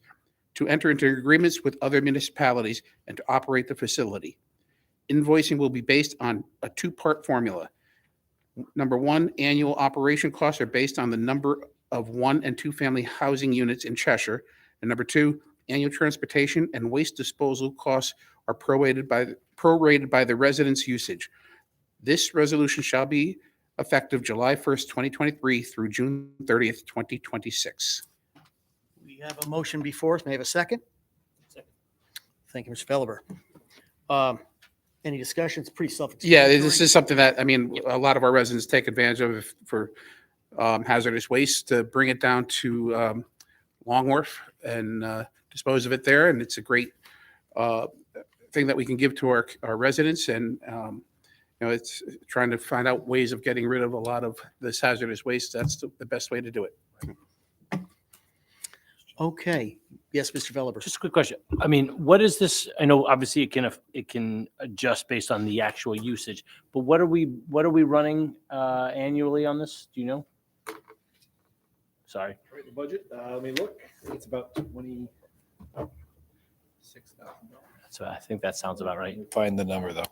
to enter into agreements with other municipalities, and to operate the facility. Invoicing will be based on a 2-part formula. Number 1, annual operation costs are based on the number of 1- and 2-family housing units in Cheshire. And number 2, annual transportation and waste disposal costs are prorated by the residents' usage. This resolution shall be effective July 1st, 2023 through June 30th, 2026. We have a motion before us. May I have a second? Second. Thank you, Mr. Felber. Any discussions? Pretty self-explanatory. Yeah, this is something that, I mean, a lot of our residents take advantage of for hazardous waste, to bring it down to Long Wharf and dispose of it there. And it's a great thing that we can give to our residents. And, it's trying to find out ways of getting rid of a lot of this hazardous waste. That's the best way to do it. Okay. Yes, Mr. Felber. Just a quick question. I mean, what is this? I know obviously it can adjust based on the actual usage, but what are we running annually on this? Do you know? Sorry. The budget, let me look. It's about $26,000. So I think that sounds about right. Find the number though.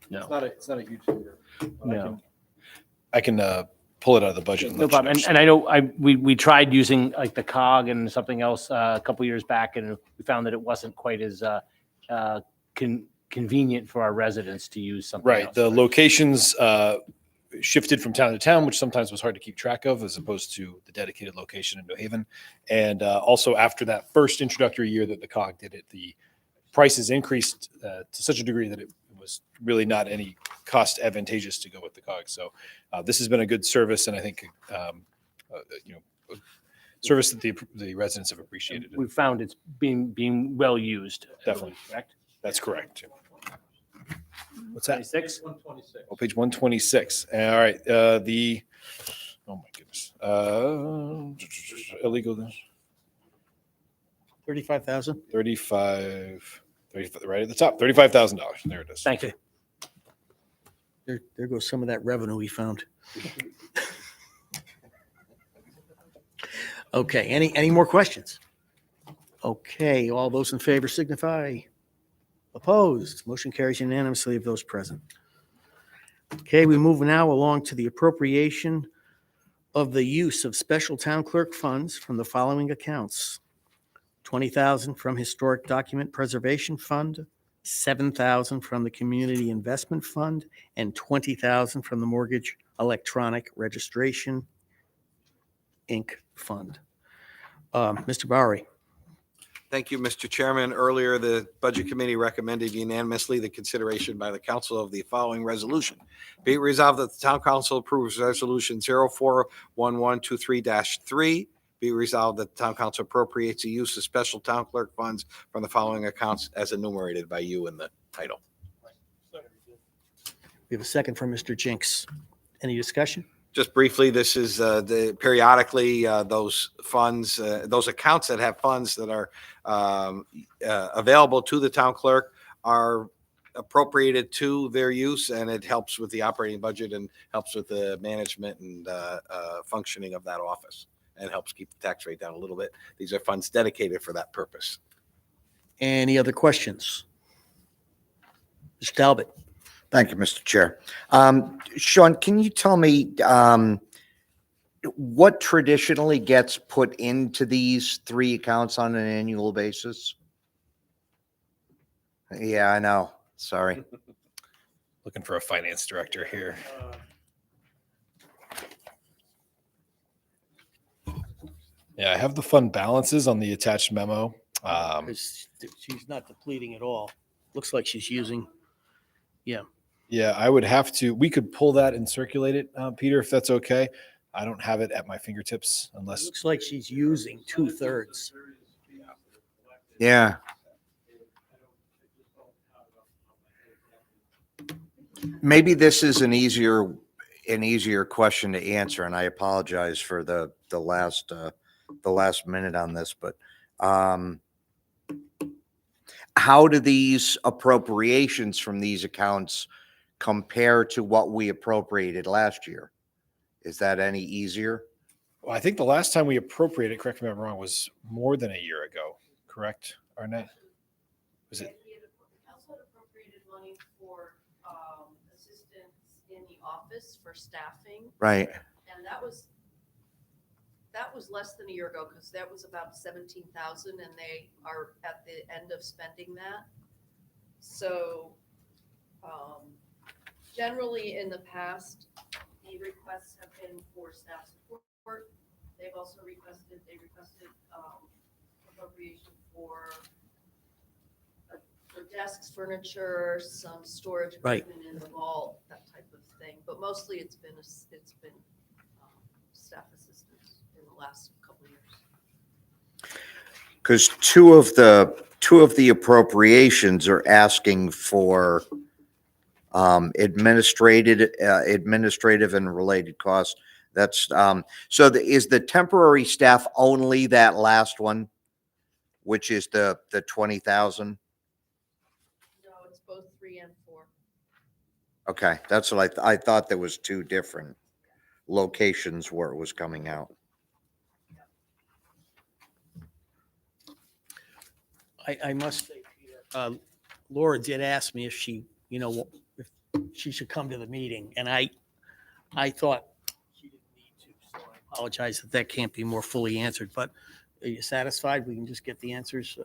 No. It's not a huge number. No. I can pull it out of the budget. No problem. And I know we tried using like the COG and something else a couple years back, and we found that it wasn't quite as convenient for our residents to use something Right. else. The locations shifted from town to town, which sometimes was hard to keep track of, as opposed to the dedicated location in New Haven. And also after that first introductory year that the COG did it, the prices increased to such a degree that it was really not any cost advantageous to go with the COG. So this has been a good service, and I think service that the residents have appreciated. We found it's being well used. Definitely. Correct. That's correct. What's that? 26? 126. Oh, page 126. All right. Oh my goodness. Illegal 35,000? 35, right at the top, $35,000. There it is. Thank you. There goes some of that revenue we found. Okay, any more questions? Okay, all those in favor signify. Opposed, motion carries unanimously of those present. Okay, we move now along to the appropriation of the use of special town clerk funds from the following accounts. 20,000 from Historic Document Preservation Fund, 7,000 from the Community Investment Fund, and 20,000 from the Mortgage Electronic Registration Inc. Fund. Mr. Bowery. Thank you, Mr. Chairman. Earlier, the Budget Committee recommended unanimously the consideration by the council of the following resolution. Be it resolved that the town council approves resolution 041123-3. Be it resolved that the town council appropriates the use of special town clerk funds from the following accounts as enumerated by you in the title. We have a second from Mr. Jinks. Any discussion? Just briefly, this is periodically those funds, those accounts that have funds that are available to the town clerk are appropriated to their use, and it helps with the operating budget and helps with the management and functioning of that office, and helps keep the tax rate down a little bit. These are funds dedicated for that purpose. Any other questions? Mr. Talbot. Thank you, Mr. Chair. Sean, can you tell me what traditionally gets put into these three accounts on an annual basis? Yeah, I know. Sorry. Looking for a finance director here. Yeah, I have the fund balances on the attached memo. She's not depleting at all. Looks like she's using, Yeah, I would have to, we could pull that and circulate it, Peter, if that's okay. I don't have it at my fingertips unless, looks like she's using 2/3. Yeah. Maybe this is an easier question to answer, and I apologize for the last minute on this, but how do these appropriations from these accounts compare to what we appropriated last year? Is that any easier? well, I think the last time we appropriated, correct me if I'm wrong, was more than a year ago, correct, Arnett? Was it? We also had appropriated money for assistance in the office for staffing, Right. and that was less than a year ago, because that was about 17,000, and they are at the end of spending that. So generally in the past, the requests have been for staff support. They've also requested appropriation for desks, furniture, some storage Right. equipment in the vault, that type of thing. But mostly it's been staff assistance in the last couple of years. Because two of the appropriations are asking for administrative and related costs. That's is the temporary staff only that last one, which is the 20,000? No, it's both 3 and 4. Okay, that's what I thought. There was two different locations where it was coming out. I must say, Peter, Laura did ask me if if she should come to the meeting, and I thought she didn't need to, so I apologize that can't be more fully answered, but are you satisfied? We can just get the answers?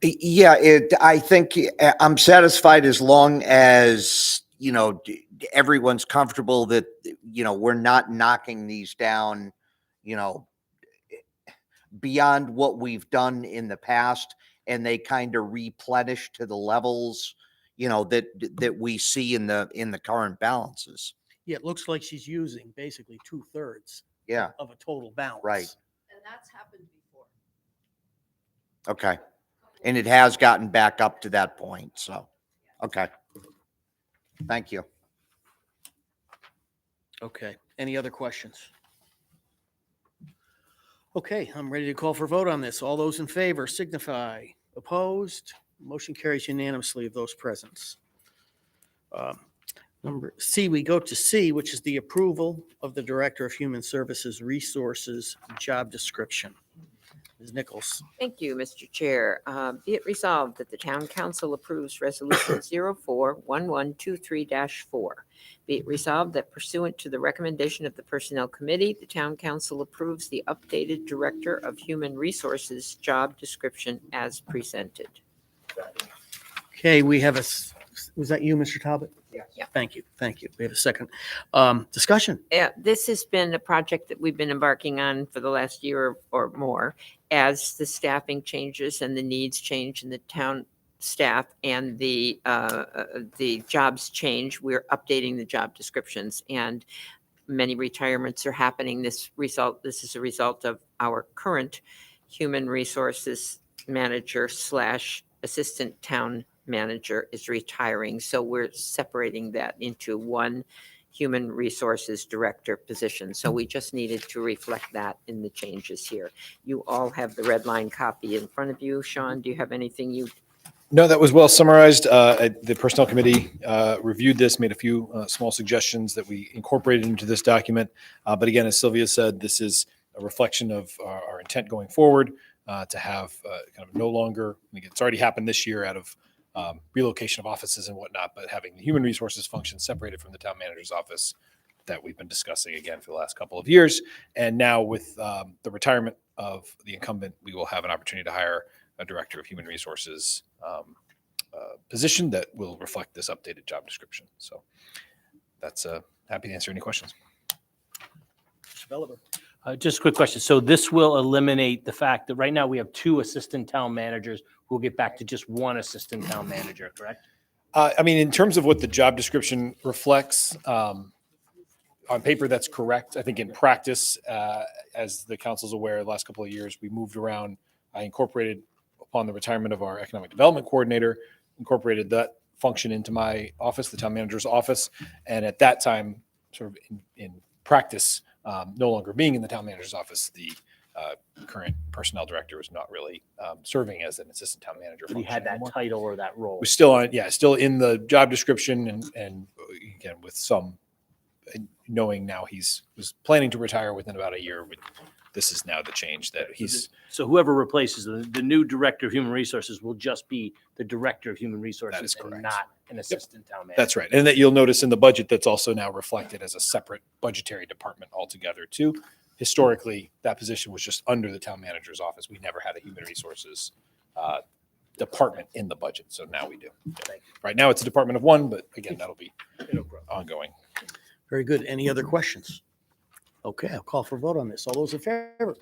Yeah, I think I'm satisfied as long as, everyone's comfortable that, we're not knocking these down, beyond what we've done in the past, and they kind of replenish to the levels, that we see in the current balances. Yeah, it looks like she's using basically 2/3 Yeah, of a total balance. Right. And that's happened before. okay. And it has gotten back up to that point, so, okay. Thank you. Okay, any other questions? Okay, I'm ready to call for vote on this. All those in favor signify. Opposed? Motion carries unanimously of those present. Number C, we go to C, which is the approval of the Director of Human Services Resources job description. Ms. Nichols. Thank you, Mr. Chair. Be it resolved that the Town Council approves Resolution 041123-4. Be it resolved that pursuant to the recommendation of the Personnel Committee, the Town Council approves the updated Director of Human Resources job description as presented. Okay, we have was that you, Mr. Talbot? Yeah. Thank you, thank you. We have a second. Discussion? Yeah, this has been a project that we've been embarking on for the last year or more. As the staffing changes and the needs change in the town staff and the jobs change, we're updating the job descriptions, and many retirements are happening. This is a result of our current human resources manager / assistant town manager is retiring. So we're separating that into one human resources director position. So we just needed to reflect that in the changes here. You all have the red line copy in front of you. Sean, do you have anything you? No, that was well summarized. The Personnel Committee reviewed this, made a few small suggestions that we incorporated into this document. But again, as Sylvia said, this is a reflection of our intent going forward to have kind of no longer, it's already happened this year out of relocation of offices and whatnot, but having the human resources function separated from the town manager's office that we've been discussing again for the last couple of years. And now with the retirement of the incumbent, we will have an opportunity to hire a director of human resources position that will reflect this updated job description. So that's happy to answer any questions. Just a quick question. So this will eliminate the fact that right now we have 2 assistant town managers. We'll get back to just 1 assistant town manager, correct? I mean, in terms of what the job description reflects, on paper, that's correct. I think in practice, as the council's aware, the last couple of years, we moved around. I incorporated, upon the retirement of our economic development coordinator, incorporated that function into my office, the town manager's office. And at that time, sort of in practice, no longer being in the town manager's office, the current personnel director was not really serving as an assistant town manager. He had that anymore. title or that role. Was still on, still in the job description, and again with some knowing now was planning to retire within about a year. This is now the change that he's. So whoever replaces the new director of human resources will just be the director of human resources. That is and correct. not an assistant town manager. That's right, and that you'll notice in the budget that's also now reflected as a separate budgetary department altogether too. Historically, that position was just under the town manager's office. We never had a human resources department in the budget, so now we do. Right now, it's a department of 1, but again, that'll be ongoing. Very good. Any other questions? Okay, I'll call for a vote on this. All those in favor?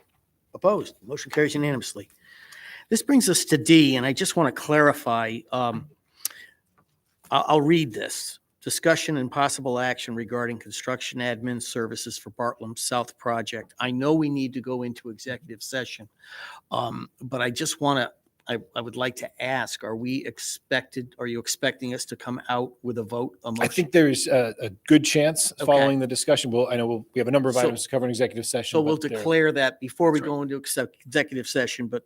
Opposed? Motion carries unanimously. This brings us to D, and I just want to clarify. I'll read this. Discussion and possible action regarding construction admin services for Bartlett South project. I know we need to go into executive session, but I just want to, I would like to ask, are you expecting us to come out with a vote? A I motion? think there's a good chance Okay. following the discussion. We have a number of So- items to cover in executive session. So we'll but they're- declare that before we That's go into executive session, but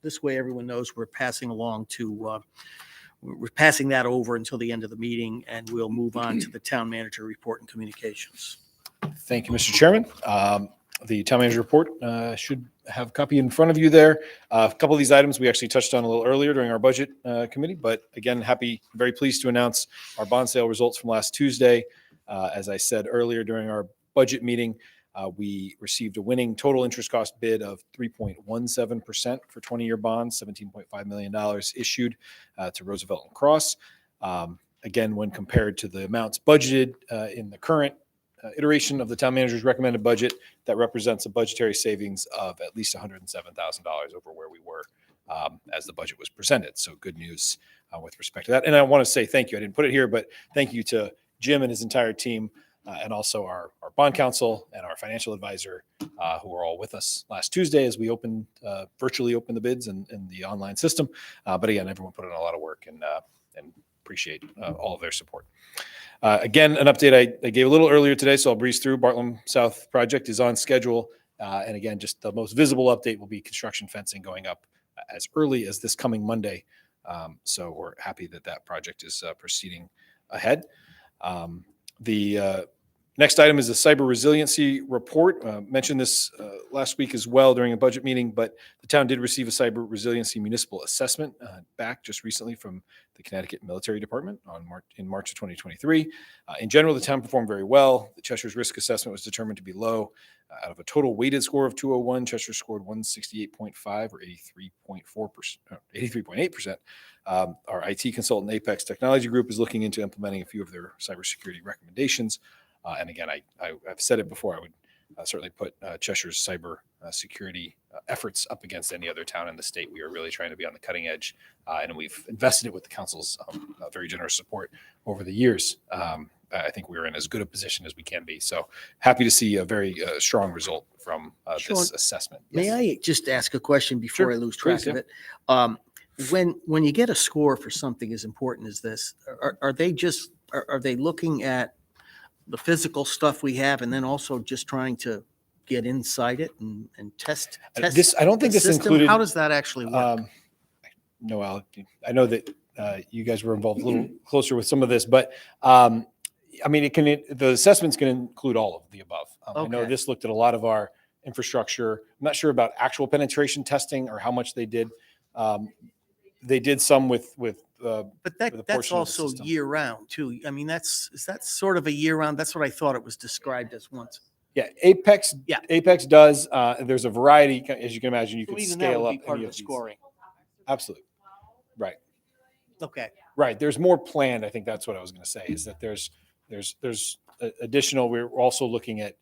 this way everyone knows we're passing along we're passing that over until the end of the meeting, and we'll move on to the town manager report and communications. Thank you, Mr. Chairman. The town manager report should have a copy in front of you there. A couple of these items we actually touched on a little earlier during our budget committee, but again, very pleased to announce our bond sale results from last Tuesday. As I said earlier during our budget meeting, we received a winning total interest cost bid of 3.17% for 20-year bonds, $17.5 million issued to Roosevelt and Cross. Again, when compared to the amounts budgeted in the current iteration of the town manager's recommended budget, that represents a budgetary savings of at least $107,000 over where we were as the budget was presented. So good news with respect to that. And I want to say thank you. I didn't put it here, but thank you to Jim and his entire team, and also our bond counsel and our financial advisor, who were all with us last Tuesday as we virtually opened the bids in the online system. But again, everyone put in a lot of work and appreciate all of their support. Again, an update I gave a little earlier today, so I'll breeze through. Bartlett South project is on schedule. And again, just the most visible update will be construction fencing going up as early as this coming Monday. So we're happy that that project is proceeding ahead. The next item is the cyber resiliency report. Mentioned this last week as well during a budget meeting, but the town did receive a cyber resiliency municipal assessment back just recently from the Connecticut Military Department in March of 2023. In general, the town performed very well. The Cheshire's risk assessment was determined to be low. Out of a total weighted score of 201, Cheshire scored 168.5 or 83.8%. Our IT consultant, Apex Technology Group, is looking into implementing a few of their cybersecurity recommendations. And again, I've said it before, I would certainly put Cheshire's cyber security efforts up against any other town in the state. We are really trying to be on the cutting edge, and we've invested it with the council's very generous support over the years. I think we're in as good a position as we can be. So happy to see a very strong result from Sean, this assessment. May I just ask a question before Sure, I lose track please, of it? When you get a score for something as important as this, are they looking at the physical stuff we have and then also just trying to get inside it and test This, I don't think the this system? included. How does that actually work? No, Al, I know that you guys were involved a little closer with some of this, but I mean, the assessments can include all of the above. I know Okay. this looked at a lot of our infrastructure. I'm not sure about actual penetration testing or how much they did. They did some with But with a that's portion of the also system. year round too. I mean, is that sort of a year round? That's what I thought it was described as once. Yeah, Apex. Yeah. Apex does. There's a variety, as you can imagine. You So can even that scale would up be part any of of the these. scoring. Absolutely. Right. Okay. Right. There's more planned. I think that's what I was going to say is that there's additional. We're also looking at,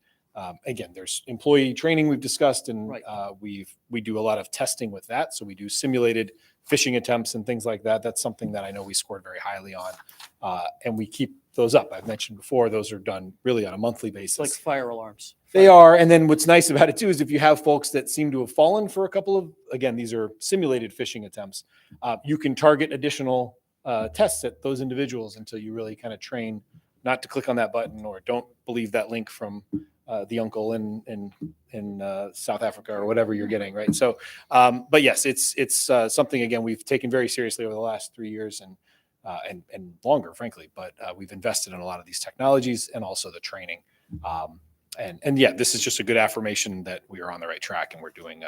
again, there's employee training we've discussed, and Right. we do a lot of testing with that. So we do simulated phishing attempts and things like that. That's something that I know we scored very highly on, and we keep those up. I've mentioned before, those are done really on a monthly basis. It's like fire alarms. They are. And then what's nice about it too is if you have folks that seem to have fallen for a couple of, again, these are simulated phishing attempts, you can target additional tests at those individuals until you really kind of train not to click on that button or don't believe that link from the uncle in South Africa or whatever you're getting, right? So, but yes, it's something, again, we've taken very seriously over the last 3 years and longer, frankly, but we've invested in a lot of these technologies and also the training. And yeah, this is just a good affirmation that we are on the right track and we're doing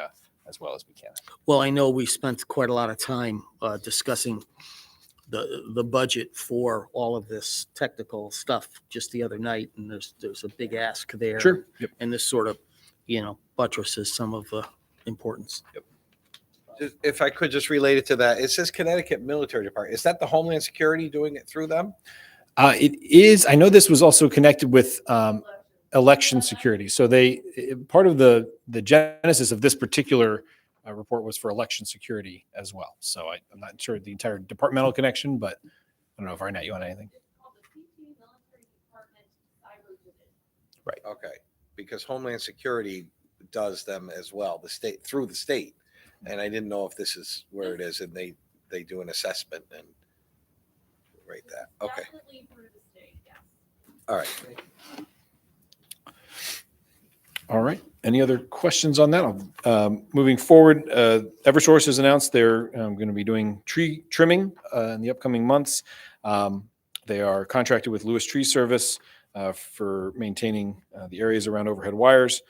as well as we can. Well, I know we spent quite a lot of time discussing the budget for all of this technical stuff just the other night, and there's a big ask there. Sure. Yep. And this sort of, buttresses some of the importance. If I could just relate it to that, it says Connecticut Military Department. Is that the Homeland Security doing it through them? It is. I know this was also connected with election security. So part of the genesis of this particular report was for election security as well. So I'm not sure the entire departmental connection, but I don't know if Arnett, you want anything? Right. Okay, because Homeland Security does them as well, through the state. And I didn't know if this is where it is, and they do an assessment and rate that. Okay. All right. All right. Any other questions on that? Moving forward, Eversource has announced they're going to be doing tree trimming in the upcoming months. They are contracted with Lewis Tree Service for maintaining the areas around overhead wires.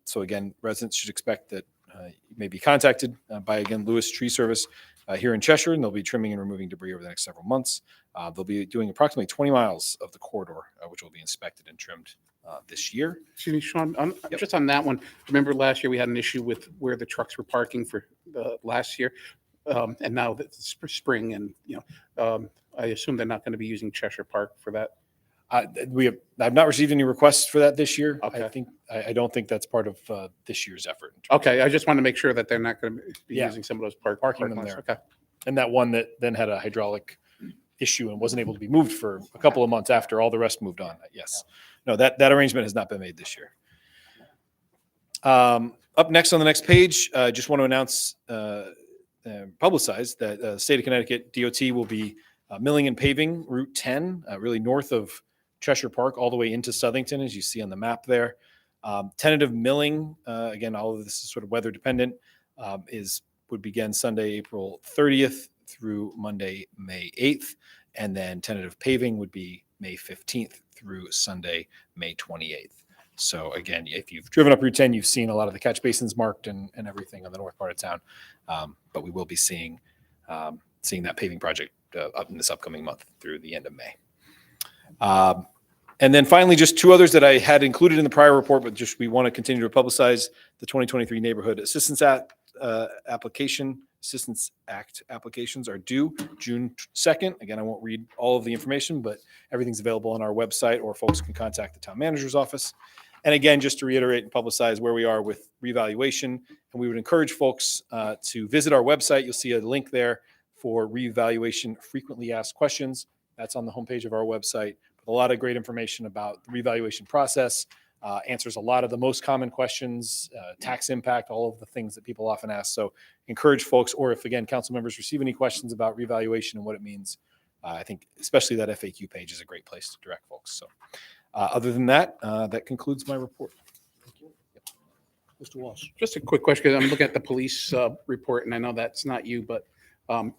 So again, residents should expect that you may be contacted by, again, Lewis Tree Service here in Cheshire, and they'll be trimming and removing debris over the next several months. They'll be doing approximately 20 miles of the corridor, which will be inspected and trimmed this year. Excuse me, Sean, just on that one, remember last year we had an issue with where the trucks were parking for last year? And now that it's spring and, I assume they're not going to be using Cheshire Park for that. I've not received any requests for that this year. Okay. I don't think that's part of this year's effort. Okay, I just want to make sure that they're not going to be Yeah. using some of those Parking them lots. there. Okay. And that one that then had a hydraulic issue and wasn't able to be moved for a couple of months after all the rest moved on. Yes. No, that arrangement has not been made this year. Up next on the next page, I just want to announce, publicize that State of Connecticut DOT will be milling and paving Route 10, really north of Cheshire Park all the way into Southington, as you see on the map there. Tentative milling, again, all of this is sort of weather dependent, would begin Sunday, April 30th through Monday, May 8th. And then tentative paving would be May 15th through Sunday, May 28th. So again, if you've driven up Route 10, you've seen a lot of the catch basins marked and everything on the north part of town. But we will be seeing that paving project up in this upcoming month through the end of May. And then finally, just two others that I had included in the prior report, but just we want to continue to publicize the 2023 Neighborhood Assistance Act Assistance Act applications are due June 2nd. Again, I won't read all of the information, but everything's available on our website, or folks can contact the town manager's office. And again, just to reiterate and publicize where we are with revaluation, and we would encourage folks to visit our website. You'll see a link there for revaluation frequently asked questions. That's on the homepage of our website. With a lot of great information about the revaluation process, answers a lot of the most common questions, tax impact, all of the things that people often ask. So encourage folks, or if again, council members receive any questions about revaluation and what it means, I think especially that FAQ page is a great place to direct folks. So other than that, that concludes my report. Mr. Walsh. Just a quick question, because I'm looking at the police report, and I know that's not you, but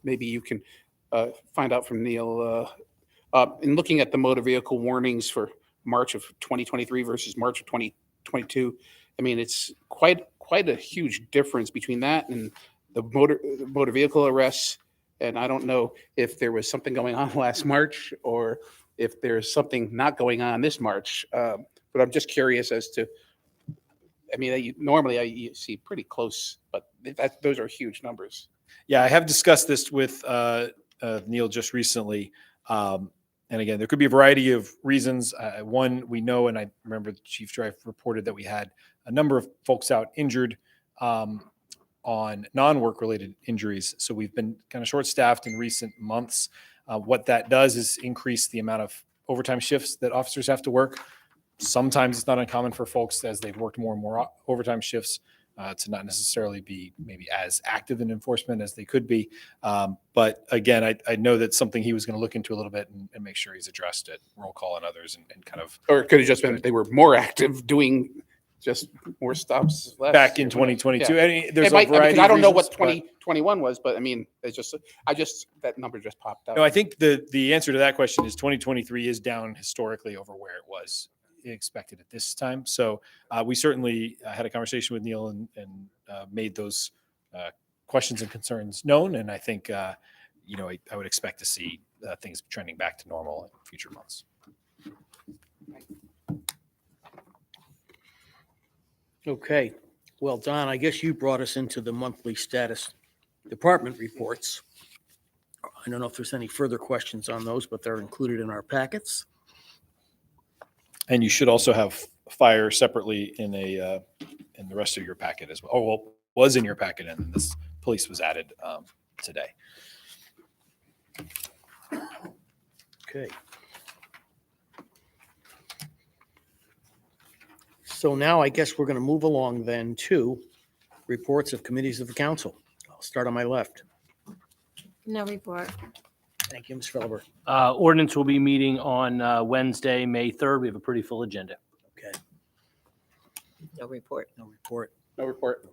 maybe you can find out from Neil. In looking at the motor vehicle warnings for March of 2023 versus March of 2022, I mean, it's quite a huge difference between that and the motor vehicle arrests. And I don't know if there was something going on last March or if there's something not going on this March. But I'm just curious as to, I mean, normally you see pretty close, but those are huge numbers. Yeah, I have discussed this with Neil just recently. And again, there could be a variety of reasons. One, we know, and I remember the Chief Drive reported that we had a number of folks out injured on non-work related injuries. So we've been kind of short-staffed in recent months. What that does is increase the amount of overtime shifts that officers have to work. Sometimes it's not uncommon for folks, as they've worked more and more overtime shifts, to not necessarily be maybe as active in enforcement as they could be. But again, I know that's something he was going to look into a little bit and make sure he's addressed it, roll call and others, and kind of. Or it could have just been they were more active doing just more stops less. Back in 2022. Yeah. I mean, there's It might, a variety I don't know of what reasons, but- 2021 was, but I mean, that number just popped out. No, I think the answer to that question is 2023 is down historically over where it was expected at this time. So we certainly had a conversation with Neil and made those questions and concerns known. And I think, I would expect to see things trending back to normal in future months. Okay. Well, Don, I guess you brought us into the monthly status department reports. I don't know if there's any further questions on those, but they're included in our packets. And you should also have fire separately in the rest of your packet as well. Oh, well, was in your packet, and this police was added today. Okay. So now I guess we're going to move along then to reports of committees of the council. I'll start on my left. No report. Thank you, Ms. Felber. Ordinance will be meeting on Wednesday, May 3rd. We have a pretty full agenda. Okay, No report. no report. No report.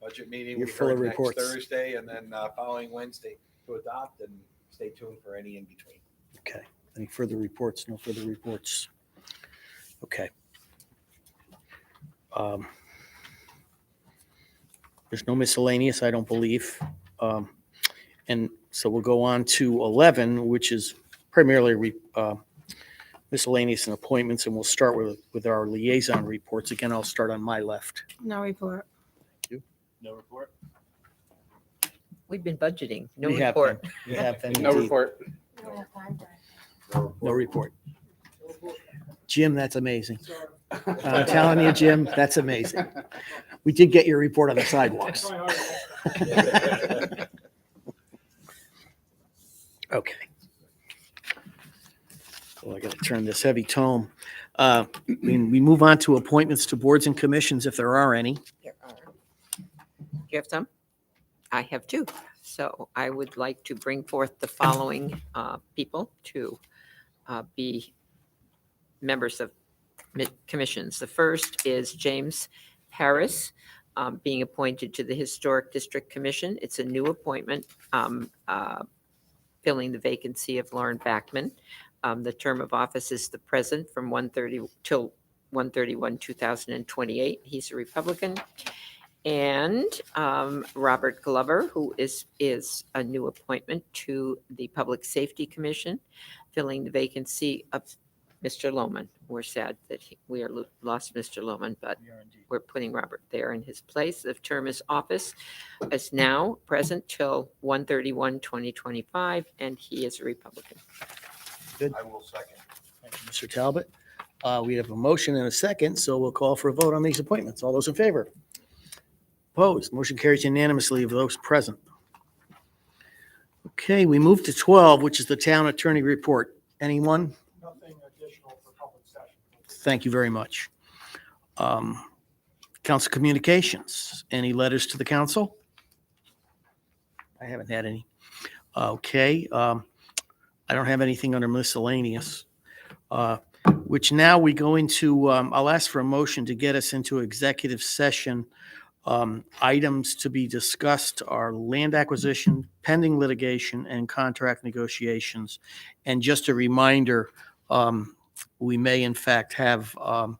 Budget meeting, You're we full of heard next reports. Thursday, and then following Wednesday to adopt, and stay tuned for any in between. Okay. Any further reports? No further reports. Okay. There's no miscellaneous, I don't believe. And so we'll go on to 11, which is primarily miscellaneous and appointments, and we'll start with our liaison reports. Again, I'll start on my left. No report. No report. We've been budgeting. No We have report. been. We have been No indeed. report. No report. Jim, that's amazing. I'm telling you, Jim, that's amazing. We did get your report on the sidewalks. Okay. Well, I got to turn this heavy tome. We move on to appointments to boards and commissions, if there are any. There are. Do you have some? I have two. So I would like to bring forth the following people to be members of commissions. The first is James Harris, being appointed to the Historic District Commission. It's a new appointment, filling the vacancy of Lauren Backman. The term of office is the present from 1/30 till 1/31/2028. He's a Republican. And Robert Glover, who is a new appointment to the Public Safety Commission, filling the vacancy of Mr. Lohman. We're sad that we lost Mr. Lohman, but we're putting Robert there in his place. The term is office is now present till 1/31/2025, and he is a Republican. I will second. Thank you, Mr. Talbot. We have a motion and a second, so we'll call for a vote on these appointments. All those in favor? Opposed? Motion carries unanimously of those present. Okay, we move to 12, which is the town attorney report. Anyone? Nothing additional for public session. Thank you very much. Council communications, any letters to the council? I haven't had any. Okay, I don't have anything under miscellaneous, which now we go into, I'll ask for a motion to get us into executive session. Items to be discussed are land acquisition, pending litigation, and contract negotiations. And just a reminder, we may in fact have a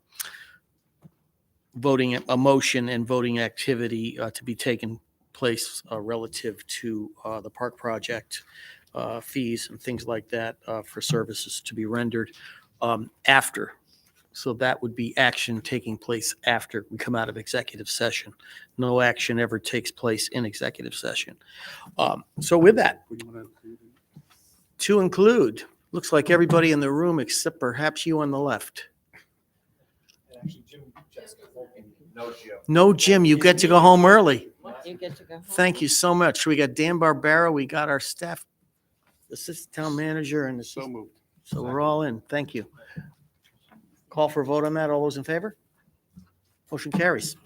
motion and voting activity to be taken place relative to the park project fees and things like that for services to be rendered after. So that would be action taking place after we come out of executive session. No action ever takes place in executive session. So with that, to include, looks like everybody in the room except perhaps you on the left. No, Jim, you get to go home early. You get to go home. Thank you so much. We got Dan Barbera, we got our staff, assistant town manager, and So moved. so we're all in. Thank you. Call for a vote on that. All those in favor? Motion carries.